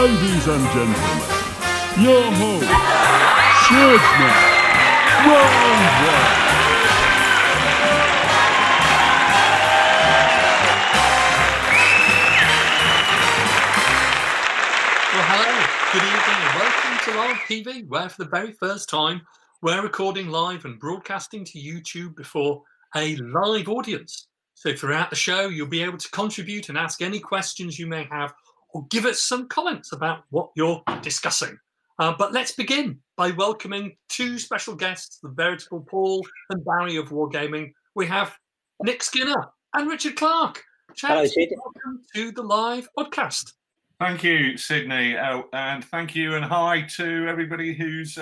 Ladies and gentlemen, your host, Shirtman Worldwide. Well, hello, good evening, and welcome to Live TV, where for the very first time we're recording live and broadcasting to YouTube before a live audience. So throughout the show, you'll be able to contribute and ask any questions you may have, or give us some comments about what you're discussing. But let's begin by welcoming two special guests, the veritable Paul and Barry of Wargaming. We have Nick Skinner and Richard Clark. Hello, Sid. Welcome to the Live Podcast. Thank you, Sydney, and thank you and hi to everybody who's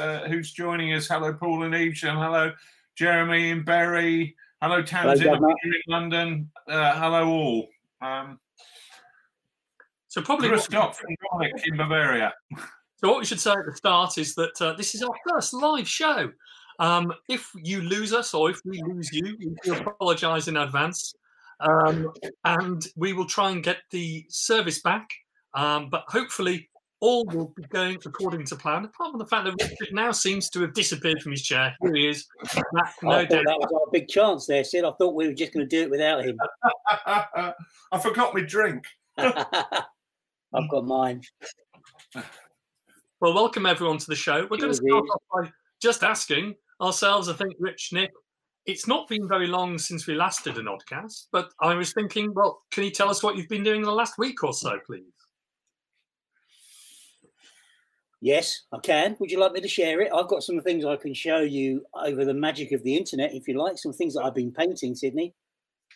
joining us. Hello, Paul and Eve, and hello, Jeremy and Barry. Hello, Tamsin here in London. Hello, all. So probably Scott from Garlic in Bavaria. So what we should say at the start is that this is our first live show. If you lose us or if we lose you, we apologise in advance, and we will try and get the service back. But hopefully all will be going according to plan, apart from the fact that Richard now seems to have disappeared from his chair. Here he is. I thought that was our big chance there, Sid. I thought we were just going to do it without him. I forgot my drink. I've got mine. Well, welcome everyone to the show. We're going to start off by just asking ourselves, I think, Rich, Nick, it's not been very long since we last did an Oddcast, but I was thinking, well, can you tell us what you've been doing in the last week or so, please? Yes, I can. Would you like me to share it? I've got some things I can show you over the magic of the internet, if you like. Some things that I've been painting, Sydney.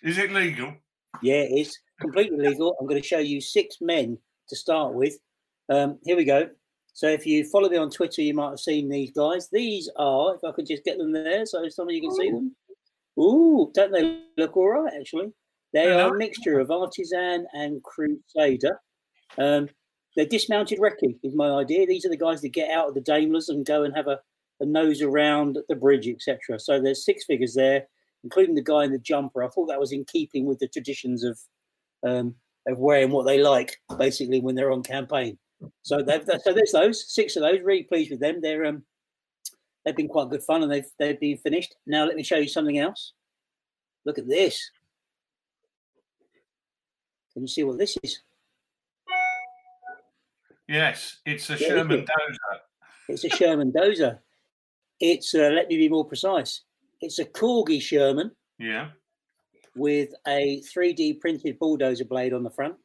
Is it legal? Yeah, it is. Completely legal. I'm going to show you 6 men to start with. Here we go. So if you follow me on Twitter, you might have seen these guys. These are, if I could just get them there so some of you can see them. Ooh, don't they look all right, actually? They are a mixture of artisan and crusader. They're dismounted recce is my idea. These are the guys that get out of the Daimlers and go and have a nose around the bridge, etc. So there's 6 figures there, including the guy in the jumper. I thought that was in keeping with the traditions of wearing what they like, basically, when they're on campaign. So there's those 6 of those. Really pleased with them. They've been quite good fun, and they've been finished. Now let me show you something else. Look at this. Can you see what this is? Yes, it's a Sherman Dozer. It's a Sherman Dozer. It's let me be more precise. It's a Corgi Sherman. Yeah. With a 3D printed bulldozer blade on the front.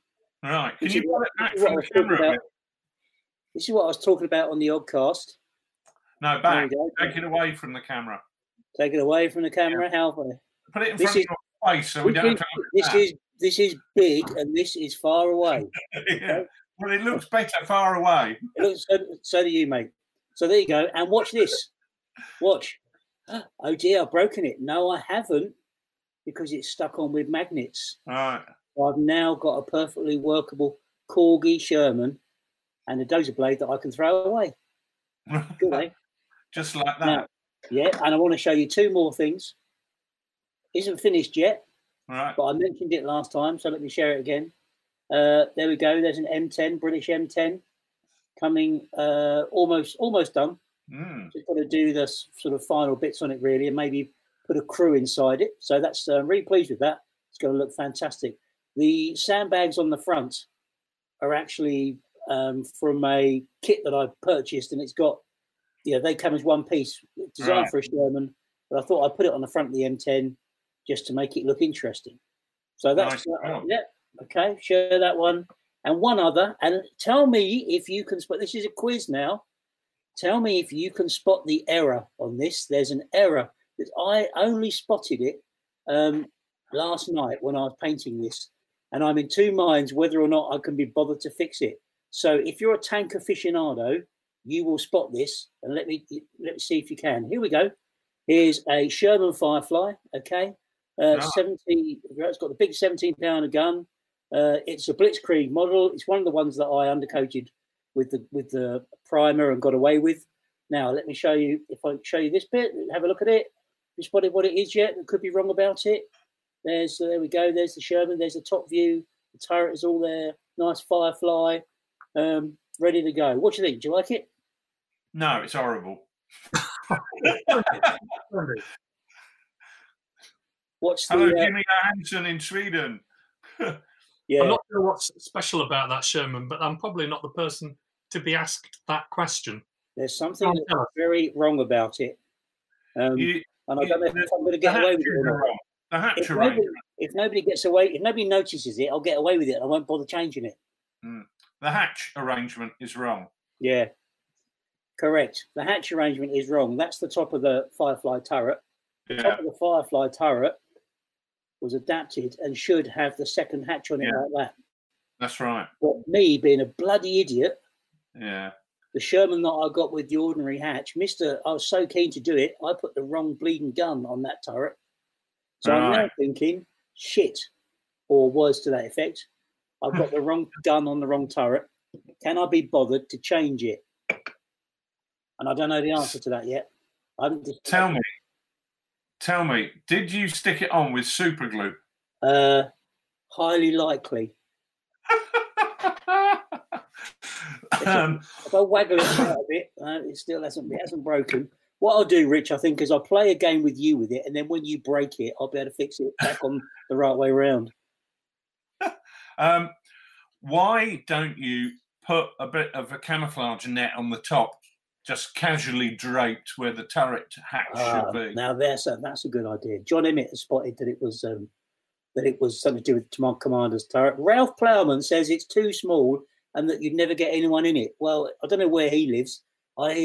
Right. Can you pull it back from the camera? This is what I was talking about on the Oddcast. No, back. Take it away from the camera. Take it away from the camera. Yeah. How? Put it in front of your face so we don't have to look at that. This is big and this is far away. Yeah. Okay? Well, it looks better far away. It looks, so do you, mate. So there you go. And watch this. Watch. Oh, dear, I've broken it. No, I haven't, because it's stuck on with magnets. All right. So I've now got a perfectly workable Corgi Sherman and a dozer blade that I can throw away. Good, eh? Just like that. Now, yeah, and I want to show you 2 more things. Isn't finished yet, right? But I mentioned it last time, so let me share it again. There we go. There's an M10, British M10, coming almost done. Just got to do the sort of final bits on it, really, and maybe put a crew inside it. So that's really pleased with that. It's going to look fantastic. The sandbags on the front are actually from a kit that I purchased, and it's got, they come as one piece, designed for a Sherman, but I thought I'd put it on the front of the M10 just to make it look interesting. So that's, nice. Okay, share that one. And one other, and tell me if you can spot, this is a quiz now, tell me if you can spot the error on this. There's an error that I only spotted it last night when I was painting this, and I'm in 2 minds whether or not I can be bothered to fix it. So if you're a tank aficionado, you will spot this, and let me see if you can. Here we go. Here's a Sherman Firefly, okay? 70, it's got the big 17-pounder gun. It's a Blitzkrieg model. It's one of the ones that I undercoated with the primer and got away with. Now let me show you. If I show you this bit, have a look at it. You spotted what it is yet? I could be wrong about it. There we go. There's the Sherman. There's the top view. The turret is all there. Nice Firefly. ready to go. What do you think? Do you like it? No, it's horrible. What's the? Hello, Jimmy Johansson in Sweden. Yeah. I'm not sure what's special about that, Sherman, but I'm probably not the person to be asked that question. There's something that's very wrong about it. And I don't know if I'm going to get away with it or not. The hatch arrangement. If nobody gets away, if nobody notices it, I'll get away with it. I won't bother changing it. The hatch arrangement is wrong. Yeah, correct. The hatch arrangement is wrong. That's the top of the Firefly turret. The top of the Firefly turret was adapted and should have the second hatch on it like that. That's right. But me being a bloody idiot, the Sherman that I got with the ordinary hatch, I was so keen to do it, I put the wrong bleeding gun on that turret. So I'm now thinking, shit, or words to that effect, I've got the wrong gun on the wrong turret. Can I be bothered to change it? And I don't know the answer to that yet. I haven't Tell me, did you stick it on with super glue? Highly likely. If I waggle it out a bit, it still hasn't broken. What I'll do, Rich, I think, is I'll play a game with you with it, and then when you break it, I'll be able to fix it back on the right way around. Why don't you put a bit of a camouflage net on the top, just casually draped where the turret hatch should be? Now that's a good idea. John Emmett has spotted that it was something to do with Commander's turret. Ralph Plowman says it's too small and that you'd never get anyone in it. Well, I don't know where he lives. But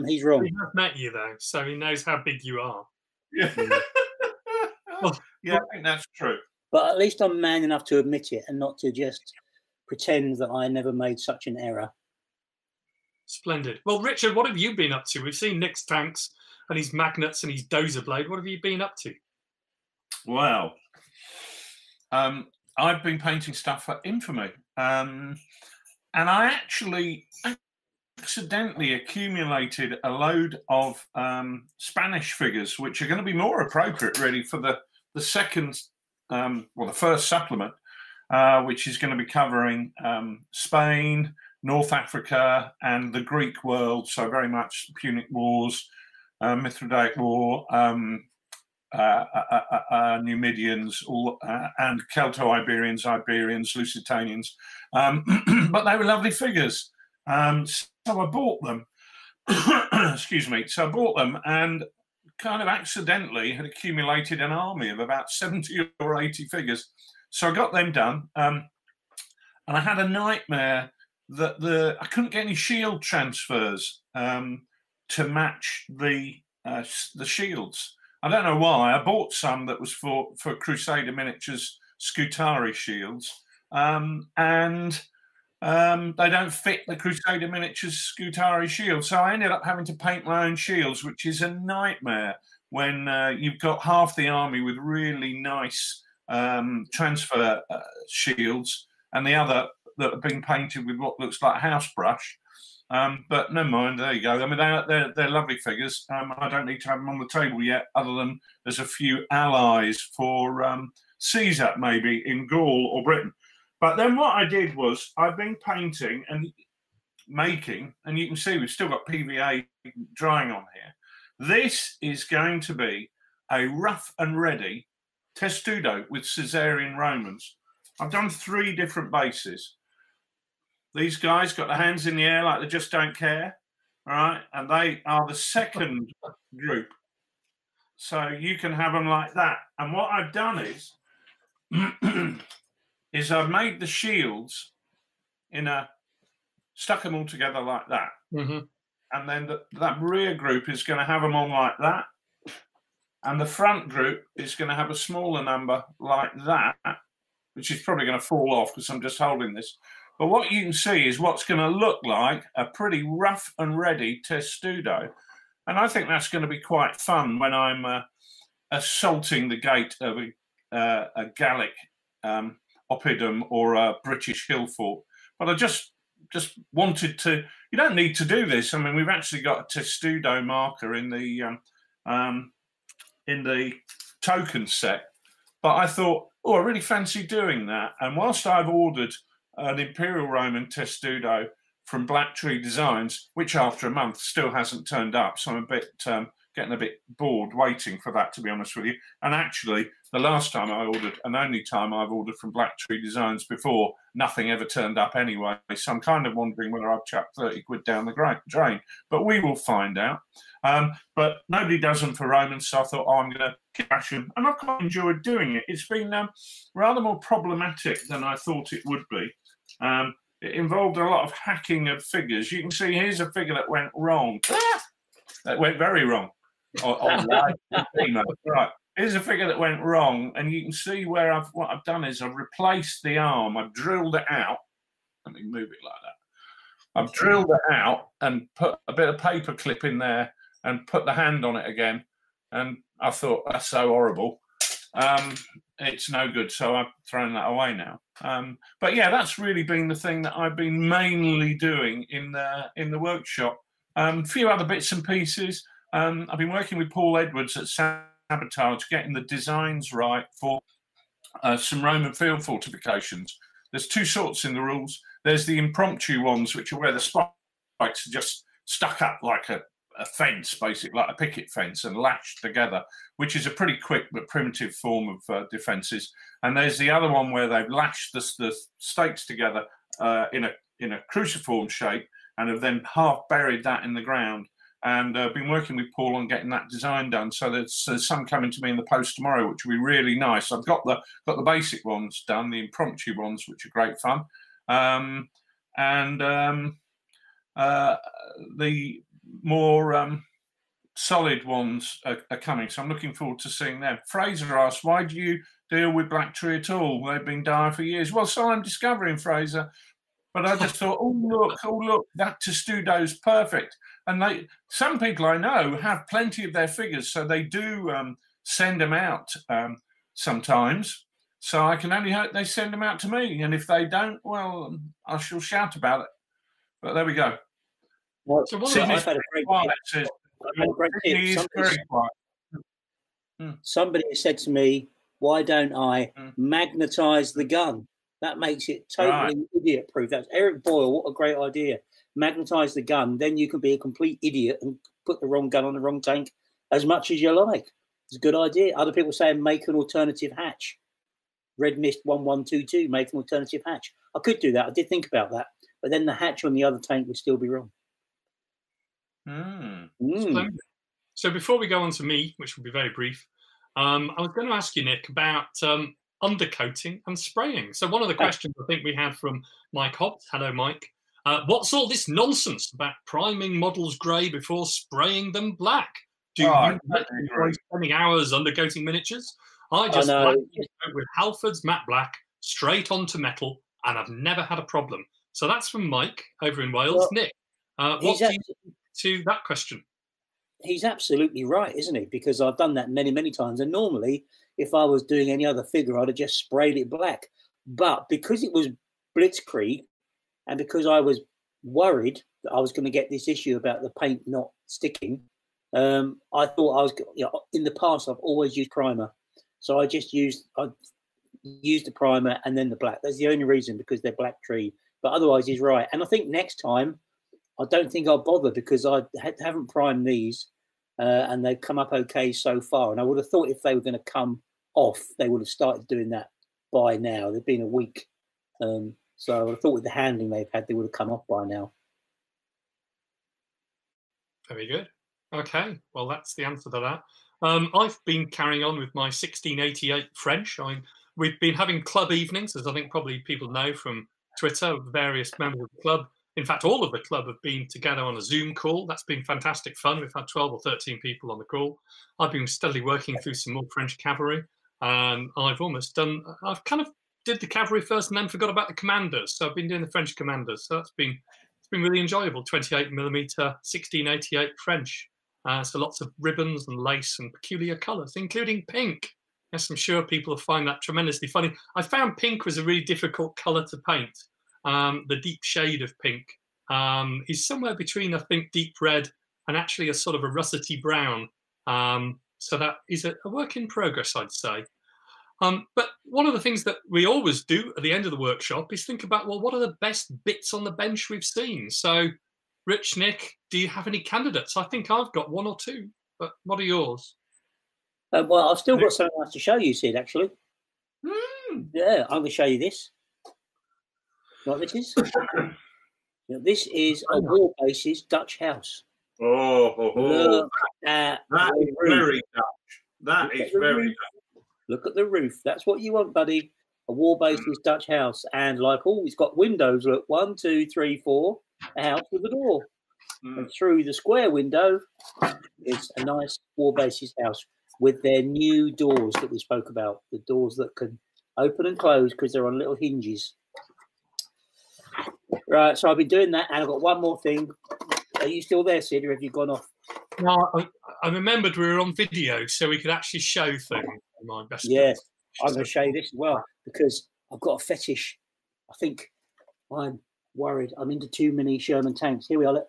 he's wrong. He has met you though, so he knows how big you are. Yeah, I think that's true. But at least I'm man enough to admit it and not to just pretend that I never made such an error. Splendid. Well, Richard, what have you been up to? We've seen Nick's tanks and his magnets and his dozer blade. What have you been up to? Well, I've been painting stuff for Infamy, and I actually accidentally accumulated a load of Spanish figures, which are going to be more appropriate, really, for the second, the first supplement, which is going to be covering Spain, North Africa, and the Greek world. So very much Punic Wars, Mithridate War, Numidians, and Celto-Iberians, Iberians, Lusitanians. But they were lovely figures. So I bought them. Excuse me. So I bought them and kind of accidentally had accumulated an army of about 70 or 80 figures. So I got them done. And I had a nightmare that I couldn't get any shield transfers to match the shields. I don't know why. I bought some that was for Crusader Miniatures Scutari shields, and they don't fit the Crusader Miniatures Scutari shield. So I ended up having to paint my own shields, which is a nightmare when you've got half the army with really nice transfer shields and the other that have been painted with what looks like house brush. But never mind, there you go. I mean, they're lovely figures. I don't need to have them on the table yet, other than there's a few allies for Caesar, maybe, in Gaul or Britain. But then what I did was I've been painting and making, and you can see we've still got PVA drying on here. This is going to be a rough and ready testudo with Caesarean Romans. I've done 3 different bases. These guys got their hands in the air like they just don't care, all right? And they are the second group. So you can have them like that. And what I've done is, I've made the shields stuck them all together like that. Mm-hmm. And then that rear group is going to have them on like that. And the front group is going to have a smaller number like that, which is probably going to fall off because I'm just holding this. But what you can see is what's going to look like a pretty rough and ready testudo. And I think that's going to be quite fun when I'm assaulting the gate of a Gallic oppidum or a British hill fort. But I just wanted to, you don't need to do this. I mean, we've actually got a testudo marker in the token set. But I thought, I really fancy doing that. And whilst I've ordered an Imperial Roman testudo from Black Tree Designs, which after a month still hasn't turned up. So I'm a bit getting a bit bored waiting for that, to be honest with you. And actually, the last time I ordered, and only time I've ordered from Black Tree Designs before, nothing ever turned up anyway. So I'm kind of wondering whether I've chucked 30 quid down the drain. But we will find out. But nobody does them for Romans, so I thought, oh, I'm going to crash them. And I've quite enjoyed doing it. It's been rather more problematic than I thought it would be. It involved a lot of hacking of figures. You can see here's a figure that went wrong. That went very wrong. Right. Here's a figure that went wrong, and you can see where what I've done is I've replaced the arm. I've drilled it out. Let me move it like that. I've drilled it out and put a bit of paper clip in there and put the hand on it again. And I thought, that's so horrible. It's no good, so I've thrown that away now. But yeah, that's really been the thing that I've been mainly doing in the workshop. A few other bits and pieces. I've been working with Paul Edwards at Sabotage, getting the designs right for some Roman field fortifications. There's two sorts in the rules. There's the impromptu ones, which are where the spikes are just stuck up like a fence, basically, like a picket fence, and latched together, which is a pretty quick but primitive form of defences. And there's the other one where they've lashed the stakes together in a cruciform shape and have then half buried that in the ground. And I've been working with Paul on getting that design done. So there's some coming to me in the post tomorrow, which will be really nice. I've got the basic ones done, the impromptu ones, which are great fun, the more solid ones are coming. So I'm looking forward to seeing them. Fraser asked, "Why do you deal with Black Tree at all? They've been dying for years." Well, so I'm discovering, Fraser. But I just thought, oh look, that testudo's perfect. And some people I know have plenty of their figures, so they do send them out sometimes. So I can only hope they send them out to me. And if they don't, well, I shall shout about it. But there we go. Well, so I've had a great tip. Somebody said to me, why don't I magnetize the gun? That makes it totally idiot-proof. That's Eric Boyle. What a great idea. Magnetize the gun. Then you can be a complete idiot and put the wrong gun on the wrong tank as much as you like. It's a good idea. Other people saying make an alternative hatch. Red Mist 1122, make an alternative hatch. I could do that. I did think about that. But then the hatch on the other tank would still be wrong. So before we go on to me, which will be very brief, I was going to ask you, Nick, about undercoating and spraying. So one of the questions I think we had from Mike Hobbs, hello Mike, what's all this nonsense about priming models grey before spraying them black? Do you enjoy spending hours undercoating miniatures? I just like with Halford's matte black straight onto metal, and I've never had a problem. So that's from Mike over in Wales. Well, Nick, what do you think to that question? He's absolutely right, isn't he? Because I've done that many, many times. And normally, if I was doing any other figure, I'd have just sprayed it black. But because it was Blitzkrieg, and because I was worried that I was going to get this issue about the paint not sticking, I thought I was, in the past, I've always used primer. So I used the primer and then the black. That's the only reason, because they're Black Tree. But otherwise, he's right. And I think next time, I don't think I'll bother, because I haven't primed these and they've come up okay so far. And I would have thought if they were going to come off, they would have started doing that by now. They've been a week. So I would have thought with the handling they've had, they would have come off by now. Very good. Okay. Well, that's the answer to that. I've been carrying on with my 1688 French. We've been having club evenings, as I think probably people know from Twitter, various members of the club. In fact, all of the club have been together on a Zoom call. That's been fantastic fun. We've had 12 or 13 people on the call. I've been steadily working through some more French cavalry. I've kind of did the cavalry first and then forgot about the commanders. So I've been doing the French commanders. So it's been really enjoyable. 28mm 1688 French. So lots of ribbons and lace and peculiar colours, including pink. Yes, I'm sure people will find that tremendously funny. I found pink was a really difficult colour to paint. The deep shade of pink is somewhere between, I think, deep red and actually a sort of a russety brown. So that is a work in progress, I'd say. But one of the things that we always do at the end of the workshop is think about, well, what are the best bits on the bench we've seen? So, Rich, Nick, do you have any candidates? I think I've got one or two, but what are yours? Well, I've still got something else to show you, Sid, actually. Mm. Yeah, I'm going to show you this. You know what this is? This is a War Bases Dutch house. Look at that is very Dutch. That is very Dutch. Look at the roof. That's what you want, buddy. A War Bases Dutch house. And like, oh, it's got windows. Look, 1, 2, 3, 4. A house with a door. And through the square window is a nice War Bases house with their new doors that we spoke about. The doors that can open and close because they're on little hinges. Right, so I've been doing that, and I've got one more thing. Are you still there, Sid, or have you gone off? No, I remembered we were on video, so we could actually show things. My best. Yeah, I'm going to show you this as well, because I've got a fetish. I think I'm worried. I'm into too many Sherman tanks. Here we are. Look.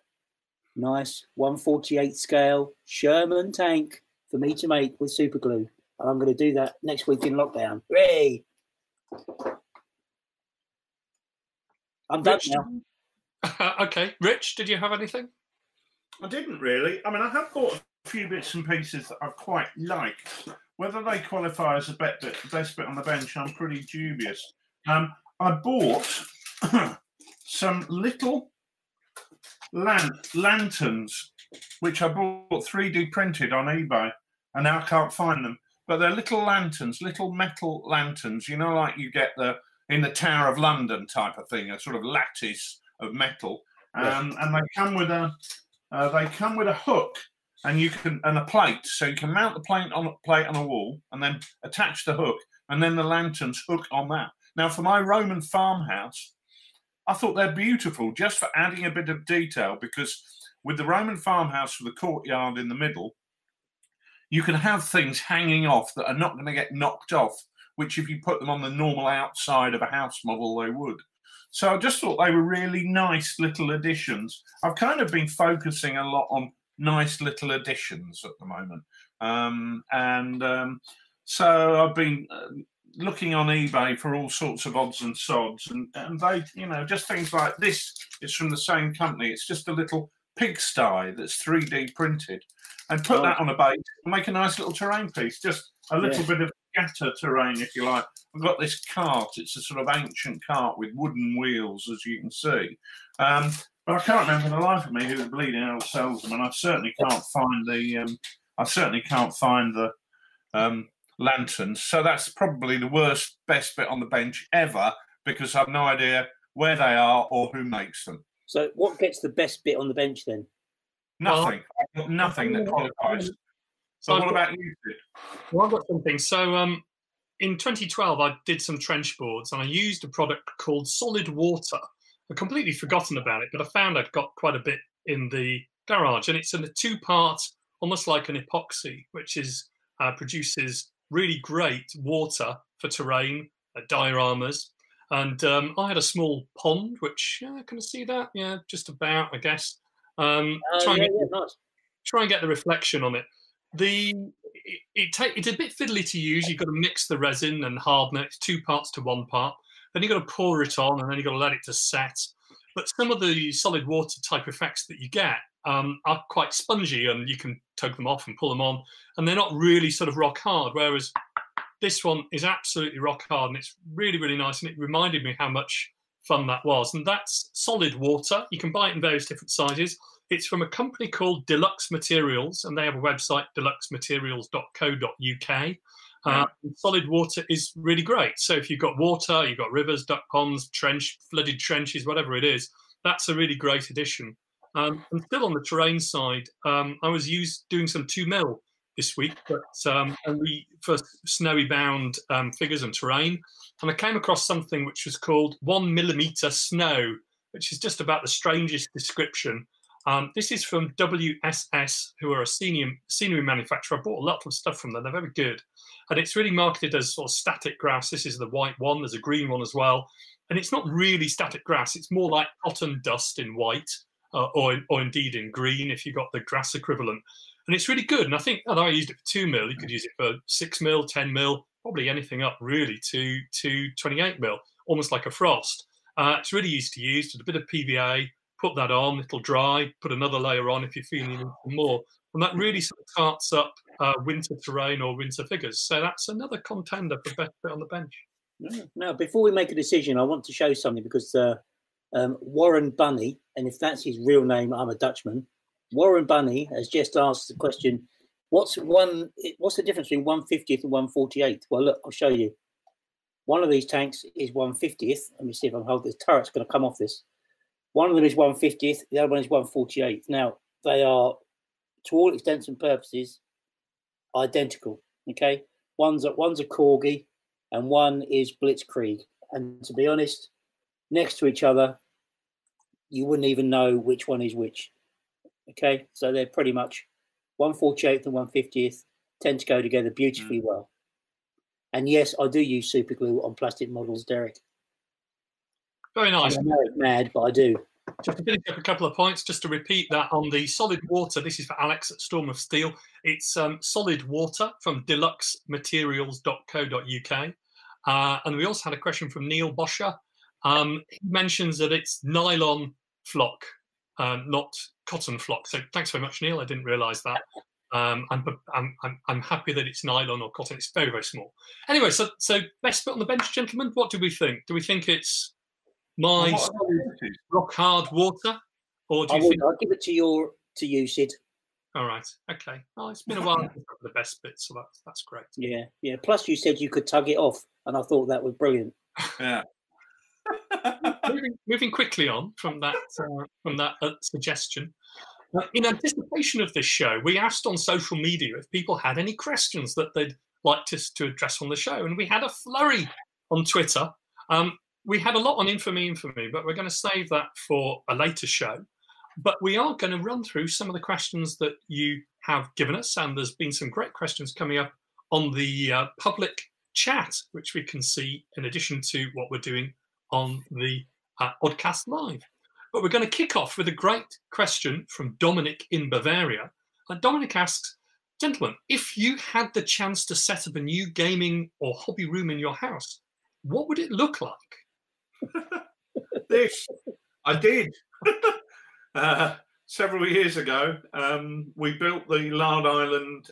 Nice 1/48 scale Sherman tank for me to make with super glue. And I'm going to do that next week in lockdown. Hooray! I'm done now. Okay. Rich, did you have anything? I didn't really. I mean, I have bought a few bits and pieces that I quite like. Whether they qualify as the best bit on the bench, I'm pretty dubious. I bought some little lanterns, which I bought 3D printed on eBay, and now I can't find them. But they're little lanterns, little metal lanterns, you know, like you get in the Tower of London type of thing, a sort of lattice of metal, and they come with a hook, and a plate, so you can mount the plate on a wall, and then attach the hook, and then the lanterns hook on that. Now, for my Roman farmhouse, I thought they're beautiful just for adding a bit of detail, because with the Roman farmhouse with the courtyard in the middle, you can have things hanging off that are not going to get knocked off, which if you put them on the normal outside of a house model, they would. So I just thought they were really nice little additions. I've kind of been focusing a lot on nice little additions at the moment. So I've been looking on eBay for all sorts of odds and sods, and they, you know, just things like this is from the same company. It's just a little pigsty that's 3D printed, and put that on a base and make a nice little terrain piece, just a little bit of scatter terrain, if you like. I've got this cart. It's a sort of ancient cart with wooden wheels, as you can see. But I can't remember the life of me who the bleeding hell sells them, and I certainly can't find the lanterns. So that's probably the best bit on the bench ever, because I've no idea where they are or who makes them. So what gets the best bit on the bench then? Nothing. I've got nothing that qualifies. So what about you, Sid? Well, I've got something. So in 2012, I did some trench boards, and I used a product called Solid Water. I'd completely forgotten about it, but I found I'd got quite a bit in the garage, and it's in a two-part, almost like an epoxy, which produces really great water for terrain, dioramas. And I had a small pond, which, can I see that? Yeah, just about, I guess. Try and get the reflection on it. It's a bit fiddly to use. You've got to mix the resin and harden it. It's 2 parts to 1 part. Then you've got to pour it on, and then you've got to let it to set. But some of the solid water type effects that you get are quite spongy, and you can take them off and pull them on, and they're not really sort of rock hard, whereas this one is absolutely rock hard, and it's really, really nice, and it reminded me how much fun that was. And that's Solid Water. You can buy it in various different sizes. It's from a company called Deluxe Materials, and they have a website, deluxematerials.co.uk. Solid water is really great. So if you've got water, you've got rivers, duck ponds, flooded trenches, whatever it is, that's a really great addition. And still on the terrain side, I was doing some 2mm this week, but only for snowy bound figures and terrain. And I came across something which was called 1mm snow, which is just about the strangest description. This is from WSS, who are a scenery manufacturer. I bought a lot of stuff from them. They're very good. And it's really marketed as sort of static grass. This is the white one. There's a green one as well. And it's not really static grass. It's more like cotton dust in white, or indeed in green, if you've got the grass equivalent. And it's really good. And I think, although I used it for 2mm, you could use it for 6mm, 10mm, probably anything up really to 28mm, almost like a frost. It's really easy to use. Just a bit of PVA, put that on, it'll dry, put another layer on if you're feeling you need more. And that really sort of tarts up winter terrain or winter figures. So that's another contender for best bit on the bench. Now, before we make a decision, I want to show something because Warren Bunny, and if that's his real name, I'm a Dutchman. Warren Bunny has just asked the question, what's the difference between 1/50th and 1/48th? Well, look, I'll show you. One of these tanks is 1/50th. Let me see if I can hold this. Turret's going to come off this. One of them is 1/50th. The other one is 1/48th. Now, they are, to all intents and purposes, identical. Okay, one's a Corgi, and one is Blitzkrieg. And to be honest, next to each other, you wouldn't even know which one is which. Okay, so they're pretty much 1/48th and 1/50th tend to go together beautifully well. And yes, I do use super glue on plastic models, Derek. Very nice. I know it's mad, but I do. Just to finish up a couple of points, just to repeat that on the solid water, this is for Alex at Storm of Steel. It's solid water from deluxematerials.co.uk. And we also had a question from Neil Boscher. He mentions that it's nylon flock, not cotton flock. So thanks very much, Neil. I didn't realise that. I'm happy that it's nylon or cotton. It's very, very small. Anyway, so best bit on the bench, gentlemen. What do we think? Do we think it's my rock hard water, or do you think I'll give it to you, Sid? All right, okay. Oh, it's been a while for the best bit, so that's great. Yeah. Plus, you said you could tug it off, and I thought that was brilliant. Yeah. moving quickly on from that suggestion. In anticipation of this show, we asked on social media if people had any questions that they'd like us to address on the show, and we had a flurry on Twitter. We had a lot on infamy, but we're going to save that for a later show. But we are going to run through some of the questions that you have given us, and there's been some great questions coming up on the public chat, which we can see in addition to what we're doing on the Oddcast Live. But we're going to kick off with a great question from Dominic in Bavaria. Dominic asks, gentlemen, if you had the chance to set up a new gaming or hobby room in your house, what would it look like? This, I did. Several years ago, we built the Lard Island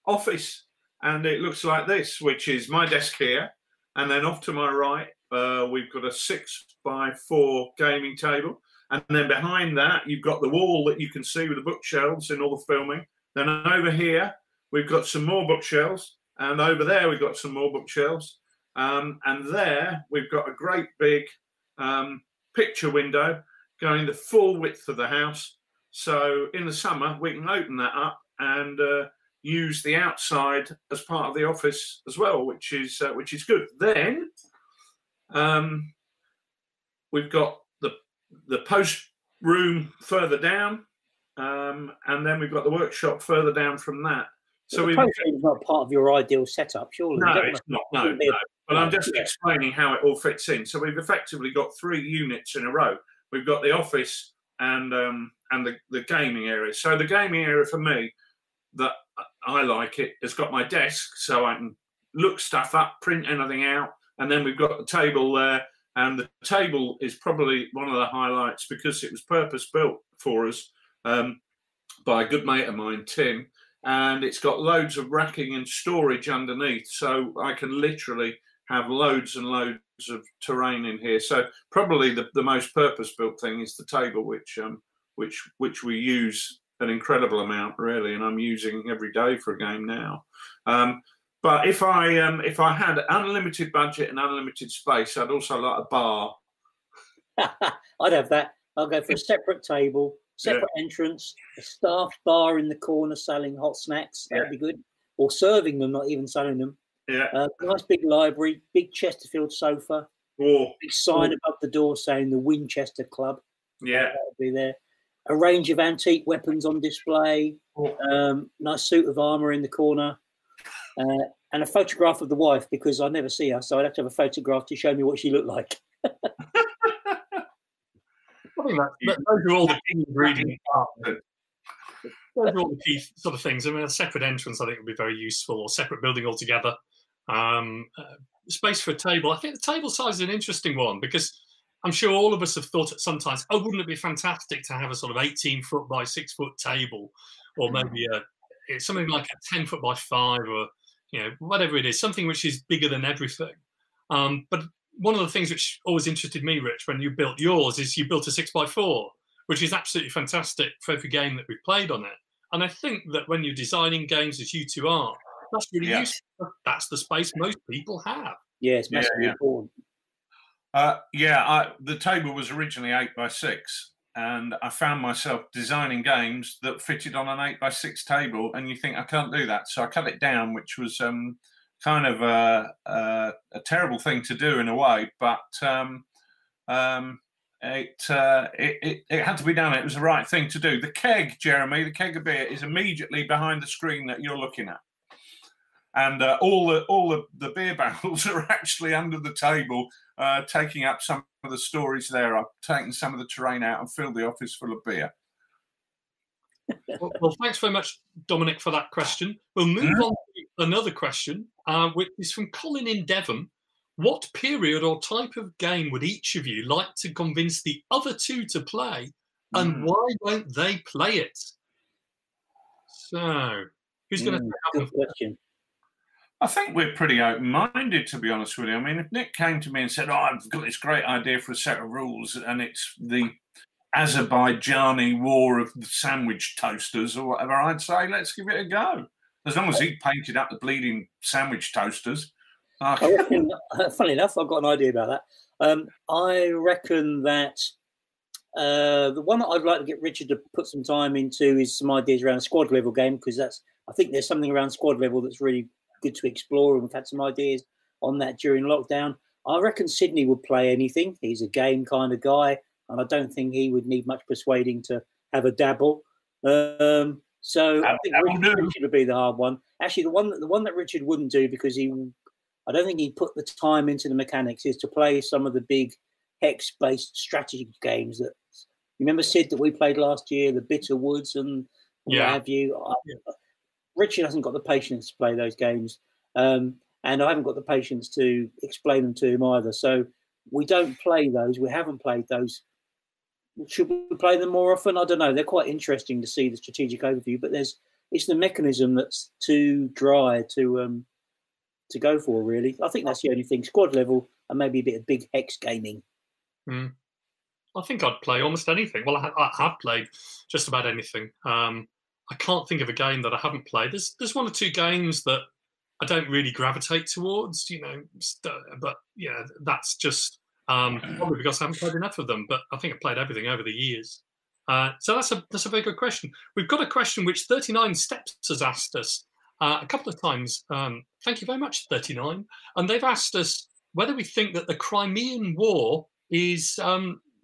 office, and it looks like this, which is my desk here. And then off to my right, we've got a 6x4 gaming table. And then behind that, you've got the wall that you can see with the bookshelves in all the filming. Then over here, we've got some more bookshelves. And over there, we've got some more bookshelves. And there, we've got a great big picture window going the full width of the house. So in the summer, we can open that up and use the outside as part of the office as well, which is good. Then we've got the post room further down, and then we've got the workshop further down from that. So the post room is not part of your ideal setup, surely. No, it's not. No. But I'm just explaining how it all fits in. So we've effectively got 3 units in a row. We've got the office and the gaming area. So the gaming area for me, that I like it, has got my desk so I can look stuff up, print anything out, and then we've got the table there. And the table is probably one of the highlights because it was purpose built for us by a good mate of mine, Tim. And it's got loads of racking and storage underneath, so I can literally have loads and loads of terrain in here. So probably the most purpose-built thing is the table, which we use an incredible amount, really, and I'm using every day for a game now. But if I had unlimited budget and unlimited space, I'd also like a bar. I'd have that. I'll go for a separate table, separate entrance, a staff bar in the corner selling hot snacks. That'd be good. Or serving them, not even selling them. Yeah. Nice big library, big Chesterfield sofa, big sign above the door saying the Winchester Club. Yeah. That would be there. A range of antique weapons on display. Nice suit of armour in the corner. And a photograph of the wife, because I never see her, so I'd have to have a photograph to show me what she looked like. I think those are all the key ingredients. Those are all the key sort of things. I mean, a separate entrance, I think, would be very useful, or separate building altogether. Space for a table. I think the table size is an interesting one because I'm sure all of us have thought at sometimes, oh, wouldn't it be fantastic to have a sort of 18-foot by 6-foot table, or maybe something like a 10-foot by 5, or whatever it is, something which is bigger than everything. But one of the things which always interested me, Rich, when you built yours, is you built a 6x4, which is absolutely fantastic for every game that we've played on it. And I think that when you're designing games, as you two are, that's really useful. That's the space most people have. Yeah, it's massively important. The table was originally 8x6, and I found myself designing games that fitted on an 8x6 table, and you think, I can't do that. So I cut it down, which was kind of a terrible thing to do in a way, but it had to be done. It was the right thing to do. The keg, Jeremy, the keg of beer is immediately behind the screen that you're looking at. And all the beer barrels are actually under the table, taking up some of the storage there. I've taken some of the terrain out and filled the office full of beer. Well, thanks very much, Dominic, for that question. We'll move on to another question, which is from Colin in Devon. What period or type of game would each of you like to convince the other two to play, and why won't they play it? So, who's going to take that one? Good question. I think we're pretty open-minded, to be honest with you. I mean, if Nick came to me and said, oh, I've got this great idea for a set of rules, and it's the Azerbaijani war of the sandwich toasters or whatever, I'd say, let's give it a go. As long as he painted up the bleeding sandwich toasters. I reckon, funny enough, I've got an idea about that. I reckon that the one that I'd like to get Richard to put some time into is some ideas around a squad level game, because I think there's something around squad level that's really good to explore, and we've had some ideas on that during lockdown. I reckon Sydney would play anything. He's a game kind of guy, and I don't think he would need much persuading to have a dabble. So I think Richard would be the hard one. Actually, the one that Richard wouldn't do, because I don't think he'd put the time into the mechanics, is to play some of the big hex-based strategy games that you remember, Sid, that we played last year, the Bitter Woods and what have you. Richard hasn't got the patience to play those games, and I haven't got the patience to explain them to him either. So we don't play those. We haven't played those. Should we play them more often? I don't know. They're quite interesting to see the strategic overview, but it's the mechanism that's too dry to go for, really. I think that's the only thing. Squad level and maybe a bit of big hex gaming. I think I'd play almost anything. Well, I have played just about anything. I can't think of a game that I haven't played. There's one or two games that I don't really gravitate towards, but that's just probably because I haven't played enough of them. But I think I've played everything over the years. So that's a very good question. We've got a question which 39 Steps has asked us a couple of times. Thank you very much, 39. And they've asked us whether we think that the Crimean War is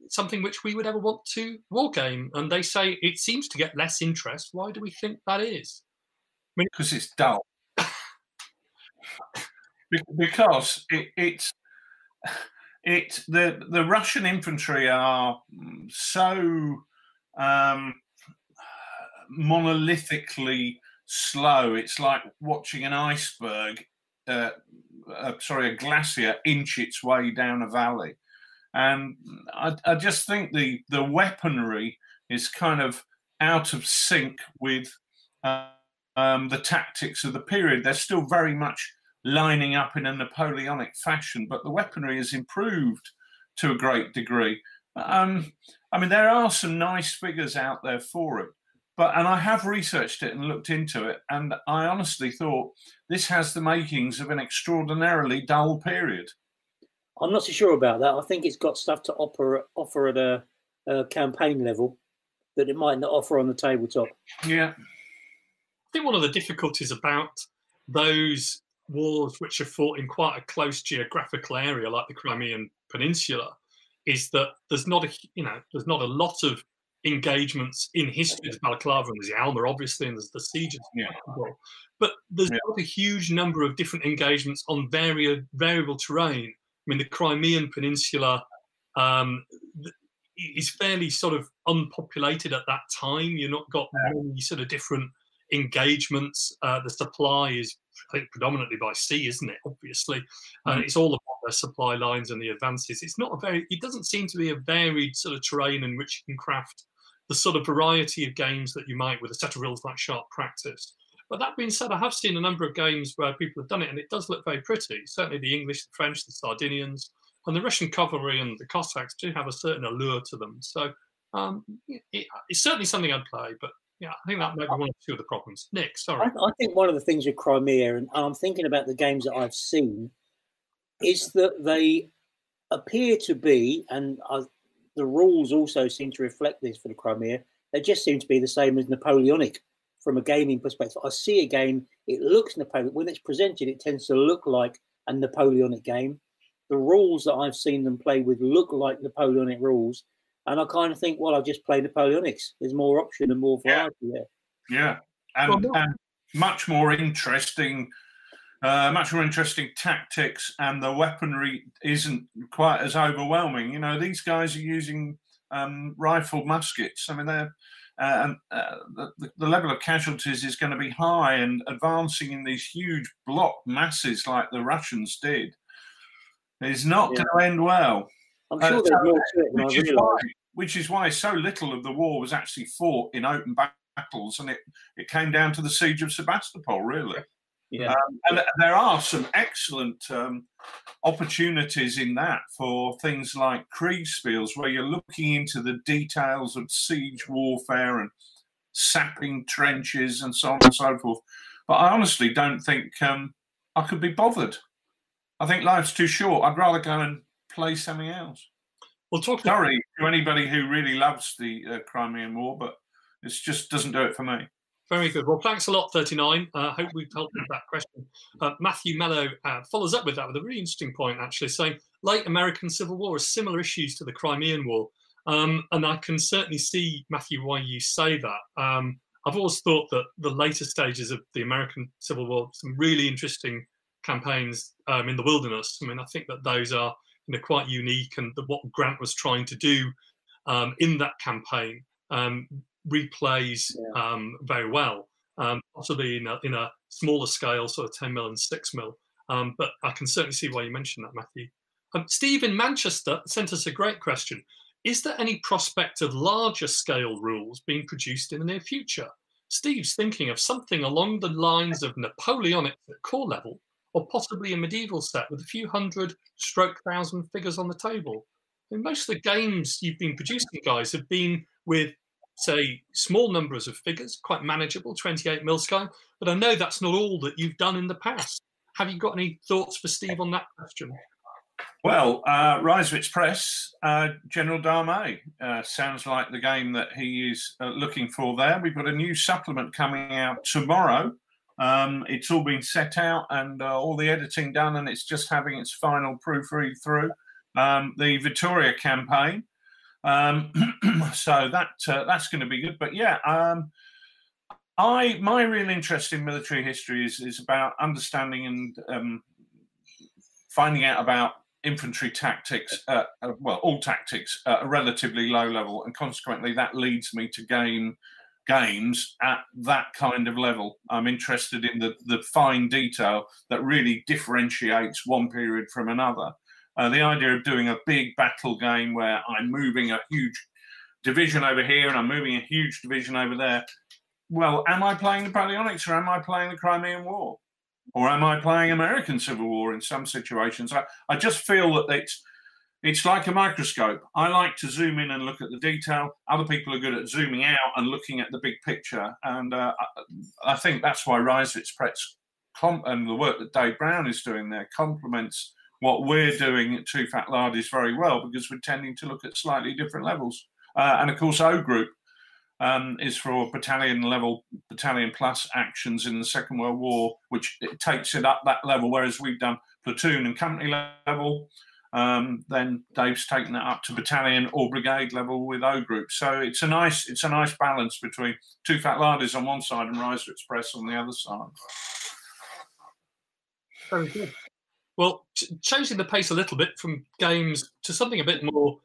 something which we would ever want to wargame. And they say it seems to get less interest. Why do we think that is? Because it's dull. Because the Russian infantry are so monolithically slow. It's like watching an iceberg, a glacier inch its way down a valley. And I just think the weaponry is kind of out of sync with the tactics of the period. They're still very much lining up in a Napoleonic fashion, but the weaponry has improved to a great degree. I mean, there are some nice figures out there for it, and I have researched it and looked into it, and I honestly thought this has the makings of an extraordinarily dull period. I'm not so sure about that. I think it's got stuff to offer at a campaign level that it might not offer on the tabletop. Yeah. I think one of the difficulties about those wars which are fought in quite a close geographical area like the Crimean Peninsula is that there's not a lot of engagements in history. There's Balaclava and there's the Alma, obviously, and there's the sieges. Yeah. But there's not a huge number of different engagements on variable terrain. I mean, the Crimean Peninsula is fairly sort of unpopulated at that time. You've not got many sort of different engagements. The supply is I think predominantly by sea, isn't it? Obviously, it's all about the supply lines and the advances. It's not a very. It doesn't seem to be a varied sort of terrain in which you can craft the sort of variety of games that you might with a set of rules like Sharp Practice. But that being said, I have seen a number of games where people have done it, and it does look very pretty. Certainly, the English, the French, the Sardinians, and the Russian cavalry and the Cossacks do have a certain allure to them. So it's certainly something I'd play. But yeah, I think that might be one or two of the problems. Nick, sorry. I think one of the things with Crimea, and I'm thinking about the games that I've seen, is that they appear to be, and the rules also seem to reflect this for the Crimea, they just seem to be the same as Napoleonic from a gaming perspective. I see a game, it looks Napoleonic. When it's presented, it tends to look like a Napoleonic game. The rules that I've seen them play with look like Napoleonic rules. And I kind of think, well, I'll just play Napoleonics. There's more option and more variety there. Yeah, and much more interesting tactics, and the weaponry isn't quite as overwhelming. You know, these guys are using rifled muskets. I mean, they're the level of casualties is going to be high, and advancing in these huge block masses like the Russians did is not going to end well. I'm sure there's more to it than I realised. Which is why so little of the war was actually fought in open battles, and it came down to the siege of Sebastopol, really. Yeah. And there are some excellent opportunities in that for things like Kriegsspiels, where you're looking into the details of siege warfare and sapping trenches and so on and so forth. But I honestly don't think I could be bothered. I think life's too short. I'd rather go and play something else. Well, sorry to anybody who really loves the Crimean War, but it just doesn't do it for me. Very good. Well, thanks a lot, 39. I hope we've helped with that question. Matthew Mello follows up with that with a really interesting point, actually, saying late American Civil War has similar issues to the Crimean War. And I can certainly see, Matthew, why you say that. I've always thought that the later stages of the American Civil War, some really interesting campaigns in the wilderness. I mean, I think that those are quite unique, and what Grant was trying to do in that campaign replays very well, possibly in a smaller scale, sort of 10 mil and 6 mil. But I can certainly see why you mentioned that, Matthew. Steve in Manchester sent us a great question. Is there any prospect of larger scale rules being produced in the near future? Steve's thinking of something along the lines of Napoleonic at core level, or possibly a medieval set with a few 100-1,000 figures on the table. And most of the games you've been producing, guys, have been with, say, small numbers of figures, quite manageable, 28 mil scale. But I know that's not all that you've done in the past. Have you got any thoughts for Steve on that question? Well, Reiswitz Press, General Darmé sounds like the game that he is looking for there. We've got a new supplement coming out tomorrow. It's all been set out and all the editing done, and it's just having its final proofread through the Vittoria campaign. So that's going to be good. But yeah, my real interest in military history is about understanding and finding out about infantry tactics, all tactics at a relatively low level, and consequently that leads me to games at that kind of level. I'm interested in the fine detail that really differentiates one period from another. The idea of doing a big battle game where I'm moving a huge division over here and I'm moving a huge division over there. Well, am I playing Napoleonics, or am I playing the Crimean War? Or am I playing American Civil War in some situations? I just feel that it's like a microscope. I like to zoom in and look at the detail. Other people are good at zooming out and looking at the big picture. And I think that's why Reiswitz Press and the work that Dave Brown is doing there complements what we're doing at TooFatLardies very well, because we're tending to look at slightly different levels. And of course, O Group is for battalion plus actions in the Second World War, which it takes it up that level, whereas we've done platoon and company level. Then Dave's taken that up to battalion or brigade level with O Group. So it's a nice balance between TooFatLardies on one side and Reiswitz Press on the other side. Very good. Well, changing the pace a little bit from games to something a bit more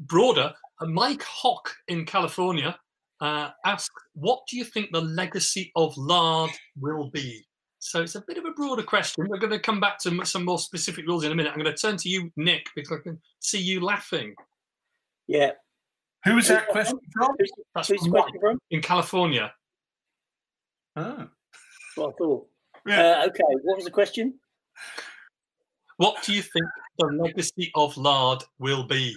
broader, Mike Hock in California asks, what do you think the legacy of Lard will be? So it's a bit of a broader question. We're going to come back to some more specific rules in a minute. I'm going to turn to you, Nick, because I can see you laughing. Yeah. Who was that question from? That's Who's the question from? In California. Oh. That's what I thought. Yeah. Okay, what was the question? What do you think the legacy of Lard will be?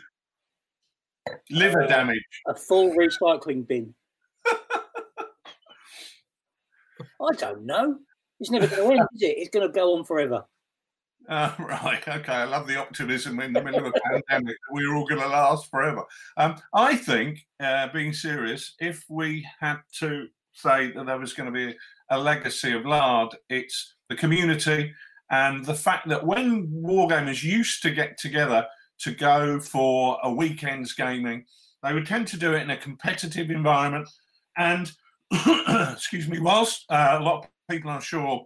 Liver damage. A full recycling bin. I don't know. It's never going to end, is it? It's going to go on forever. Right. Okay. I love the optimism in the middle of a pandemic. We're all going to last forever. I think, being serious, if we had to say that there was going to be a legacy of Lard, it's the community and the fact that when wargamers used to get together to go for a weekend's gaming, they would tend to do it in a competitive environment. And, excuse me, whilst a lot of people, I'm sure,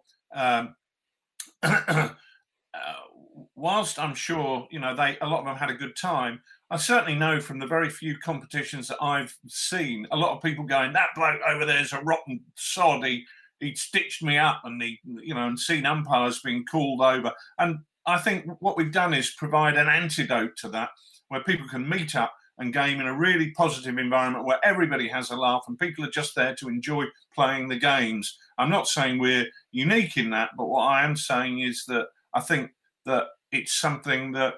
whilst I'm sure, you know, a lot of them had a good time, I certainly know from the very few competitions that I've seen, a lot of people going, that bloke over there is a rotten sod. He'd stitched me up, and and seen umpires being called over. And I think what we've done is provide an antidote to that, where people can meet up and game in a really positive environment where everybody has a laugh and people are just there to enjoy playing the games. I'm not saying we're unique in that, but what I am saying is that I think that it's something that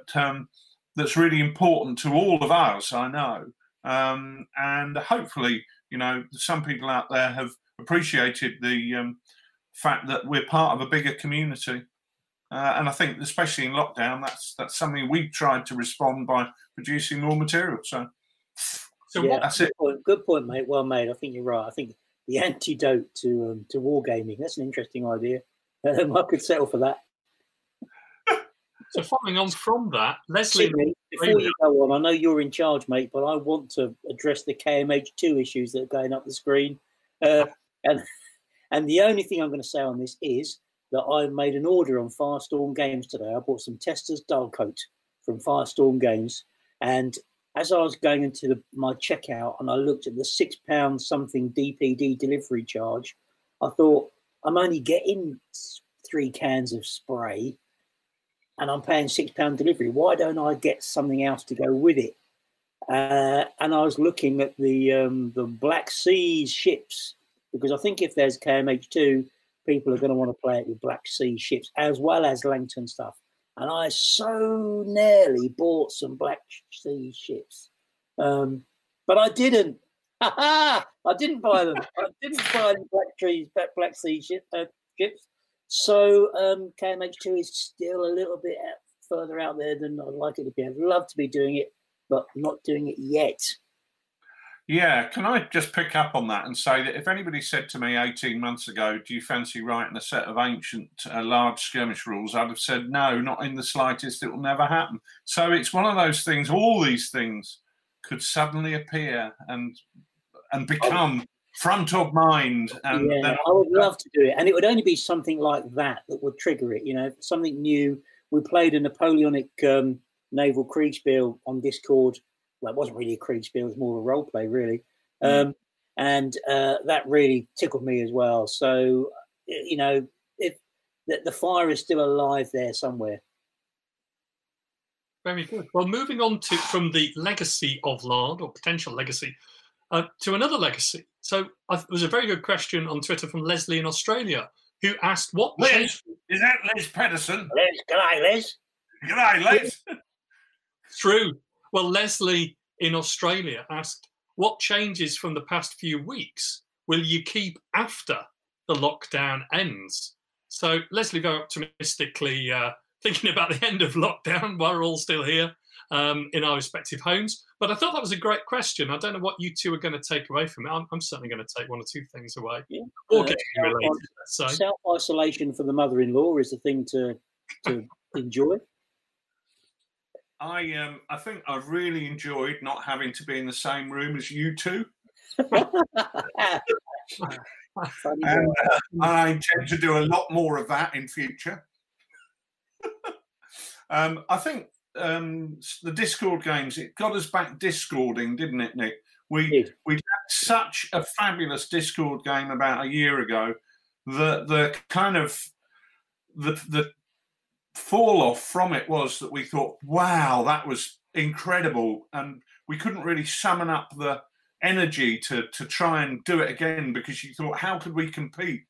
that's really important to all of us, I know. And hopefully, some people out there have appreciated the fact that we're part of a bigger community. And I think, especially in lockdown, that's something we've tried to respond by producing more material. So yeah, that's it. Good point, mate. Well made. I think you're right. I think the antidote to wargaming, that's an interesting idea. I could settle for that. So following on from that, Leslie... Sydney, before you go on, I know you're in charge, mate, but I want to address the KMH2 issues that are going up the screen. And the only thing I'm going to say on this is that I made an order on Firestorm Games today. I bought some Testors Dull Coat from Firestorm Games. And as I was going into my checkout and I looked at the £6 something DPD delivery charge, I thought, I'm only getting 3 cans of spray and I'm paying £6 delivery. Why don't I get something else to go with it? And I was looking at the Black Sea ships, because I think if there's KMH2, people are going to want to play it with Black Sea ships as well as Langton stuff. And I so nearly bought some Black Sea ships. But I didn't. I didn't buy them. I didn't buy the Black Sea ships. So KMH2 is still a little bit further out there than I'd like it to be. I'd love to be doing it, but I'm not doing it yet. Yeah, can I just pick up on that and say that if anybody said to me 18 months ago, do you fancy writing a set of ancient large skirmish rules, I'd have said no, not in the slightest. It will never happen. So it's one of those things, all these things could suddenly appear and become front of mind. And yeah, I would love to do it. And it would only be something like that would trigger it, something new. We played a Napoleonic naval Kriegspiel on Discord. Well, it wasn't really a Kriegspiel, it was more of a role play, really. And that really tickled me as well. So, if the fire is still alive there somewhere. Very good. Well, moving on from the legacy of Lard, or potential legacy, to another legacy. So there was a very good question on Twitter from Leslie in Australia, who asked what... Liz, is that Liz Pedersen? Liz, g'day, Liz. G'day, Liz. True. Well, Leslie in Australia asked, what changes from the past few weeks will you keep after the lockdown ends? So Leslie very optimistically thinking about the end of lockdown while we're all still here in our respective homes. But I thought that was a great question. I don't know what you two are going to take away from it. I'm certainly going to take 1 or 2 things away. Yeah. Or getting related, let's say. Self-isolation for the mother-in-law is a thing to enjoy. I think I've really enjoyed not having to be in the same room as you two. And I intend to do a lot more of that in future. I think the Discord games, it got us back Discording, didn't it, Nick? we'd had such a fabulous Discord game about a year ago that the kind of the fall off from it was that we thought, wow, that was incredible, and we couldn't really summon up the energy to try and do it again, because you thought, how could we compete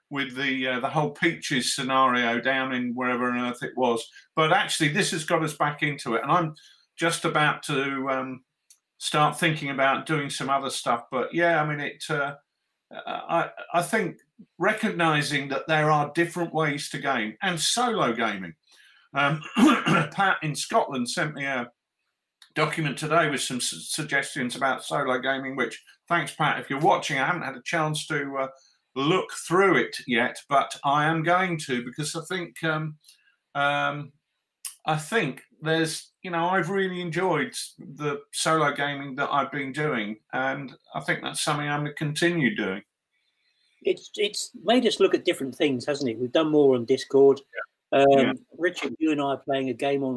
with the whole Peaches scenario down in wherever on earth it was? But actually, this has got us back into it, and I'm just about to start thinking about doing some other stuff. But yeah, I mean, I think recognizing that there are different ways to game, and solo gaming. Pat in Scotland sent me a document today with some suggestions about solo gaming, which, thanks, Pat. If you're watching, I haven't had a chance to look through it yet, but I am going to, because I think there's, I've really enjoyed the solo gaming that I've been doing, and I think that's something I'm going to continue doing. It's made us look at different things, hasn't it? We've done more on Discord. Richard, you and I are playing a game on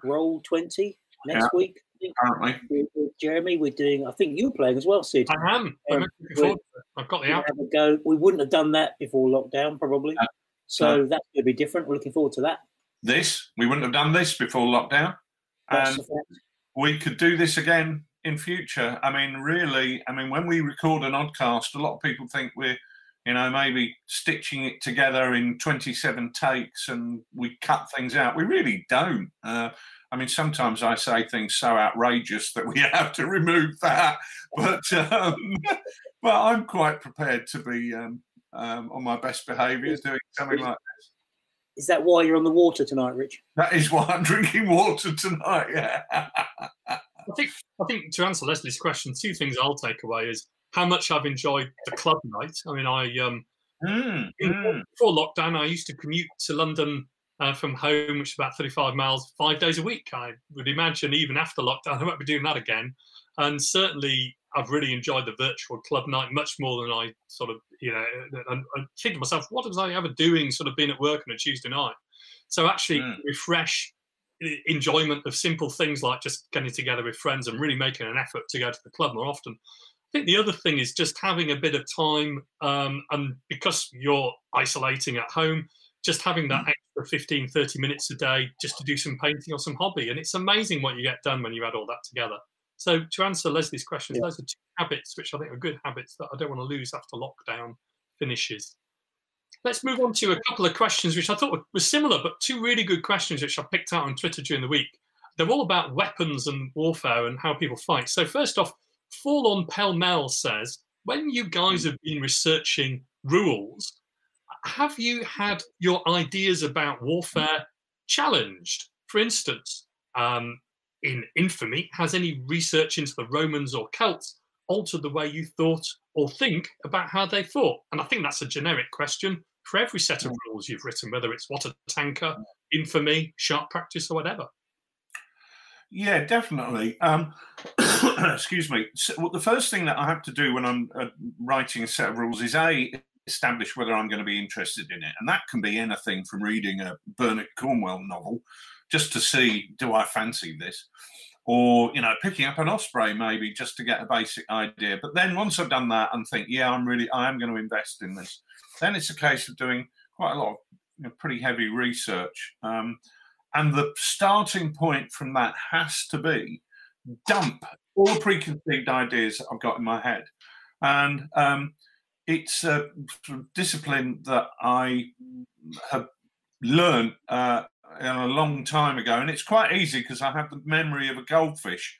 Roll20 next week. Apparently. With Jeremy, we're doing. I think you're playing as well, Sid. I am. I've got the app. Have a go. We wouldn't have done that before lockdown, probably. So that's going to be different. We're looking forward to that. We wouldn't have done this before lockdown, and we could do this again in future. I mean, really. I mean, when we record an oddcast, a lot of people think we're, maybe stitching it together in 27 takes and we cut things out. We really don't. I mean, sometimes I say things so outrageous that we have to remove that. But I'm quite prepared to be on my best behaviour doing something like this. Is that why you're on the water tonight, Rich? That is why I'm drinking water tonight, yeah. I think to answer Leslie's question, two things I'll take away is how much I've enjoyed the club night. I mean, before lockdown, I used to commute to London from home, which is about 35 miles, 5 days a week. I would imagine even after lockdown, I won't be doing that again. And certainly, I've really enjoyed the virtual club night much more than I sort of, and I think to myself, what was I ever doing sort of being at work on a Tuesday night? So actually refresh enjoyment of simple things like just getting together with friends and really making an effort to go to the club more often. I think the other thing is just having a bit of time, and because you're isolating at home, just having that extra 15, 30 minutes a day just to do some painting or some hobby. And it's amazing what you get done when you add all that together. So to answer Leslie's questions, those are two habits which I think are good habits that I don't want to lose after lockdown finishes. Let's move on to a couple of questions which I thought were similar, but two really good questions which I picked out on Twitter during the week. They're all about weapons and warfare and how people fight. So first off, Fall on Pell Mell says, when you guys have been researching rules, have you had your ideas about warfare challenged? For instance, in Infamy, has any research into the Romans or Celts altered the way you thought or think about how they fought? And I think that's a generic question for every set of rules you've written, whether it's What a Tanker, Infamy, Sharp Practice, or whatever. Yeah, definitely. Excuse me. So, the first thing that I have to do when I'm writing a set of rules is establish whether I'm going to be interested in it. And that can be anything from reading a Bernard Cornwell novel just to see, do I fancy this? Or, picking up an Osprey maybe just to get a basic idea. But then once I've done that and think, yeah, I am going to invest in this, then it's a case of doing quite a lot of pretty heavy research. And the starting point from that has to be dump all the preconceived ideas that I've got in my head. And it's a discipline that I have learned a long time ago. And it's quite easy because I have the memory of a goldfish.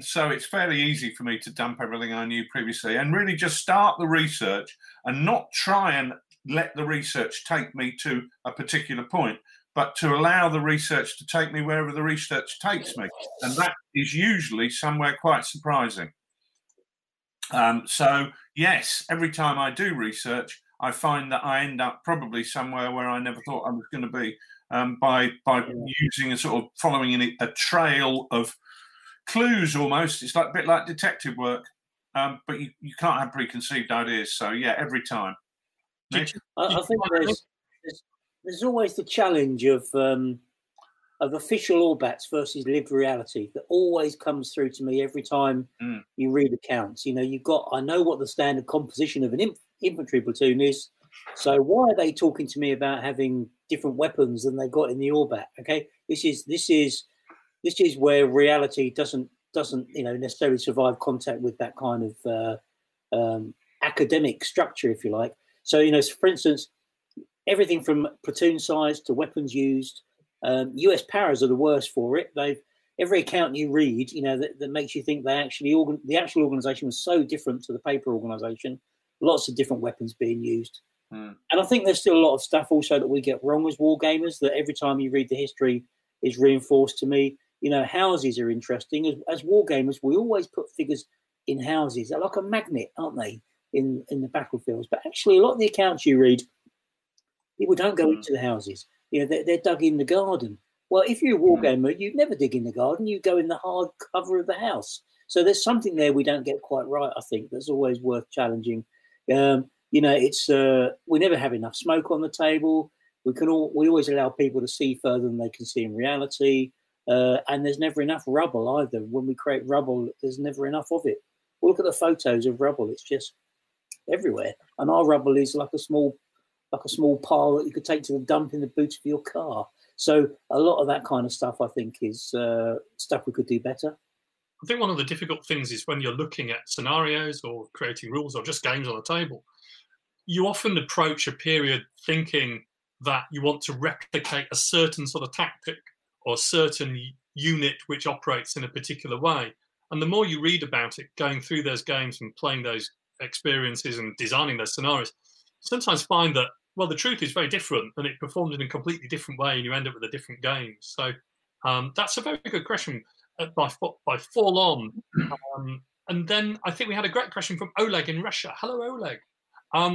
So it's fairly easy for me to dump everything I knew previously and really just start the research and not try and let the research take me to a particular point, but to allow the research to take me wherever the research takes me. And that is usually somewhere quite surprising. So, yes, every time I do research, I find that I end up probably somewhere where I never thought I was going to be by using a sort of following a trail of clues almost. It's like a bit like detective work, but you can't have preconceived ideas. So, yeah, every time. I think there's always the challenge of of official All Bats versus lived reality that always comes through to me every time you read accounts. You know, I know what the standard composition of an infantry platoon is. So why are they talking to me about having different weapons than they got in the All Bat? Okay, this is where reality doesn't necessarily survive contact with that kind of academic structure, if you like. So for instance, everything from platoon size to weapons used. US paras are the worst for it. Every account you read, that makes you think the actual organisation was so different to the paper organisation. Lots of different weapons being used. And I think there's still a lot of stuff also that we get wrong as war gamers, that every time you read the history is reinforced to me. Houses are interesting. As war gamers, we always put figures in houses. They're like a magnet, aren't they, in the battlefields? But actually, a lot of the accounts you read, people don't go into the houses. They're dug in the garden. Well, if you're a war gamer, you'd never dig in the garden. You go in the hard cover of the house. So there's something there we don't get quite right, I think, that's always worth challenging. It's we never have enough smoke on the table. We always allow people to see further than they can see in reality. And there's never enough rubble either. When we create rubble, there's never enough of it. Well, look at the photos of rubble. It's just everywhere. And our rubble is like a small pile that you could take to the dump in the boot of your car. So a lot of that kind of stuff, I think, is stuff we could do better. I think one of the difficult things is when you're looking at scenarios or creating rules or just games on the table, you often approach a period thinking that you want to replicate a certain sort of tactic or a certain unit which operates in a particular way. And the more you read about it, going through those games and playing those experiences and designing those scenarios, sometimes find that, well, the truth is very different and it performs in a completely different way and you end up with a different game. So that's a very good question by Fall On. And then I think we had a great question from Oleg in Russia. Hello, Oleg.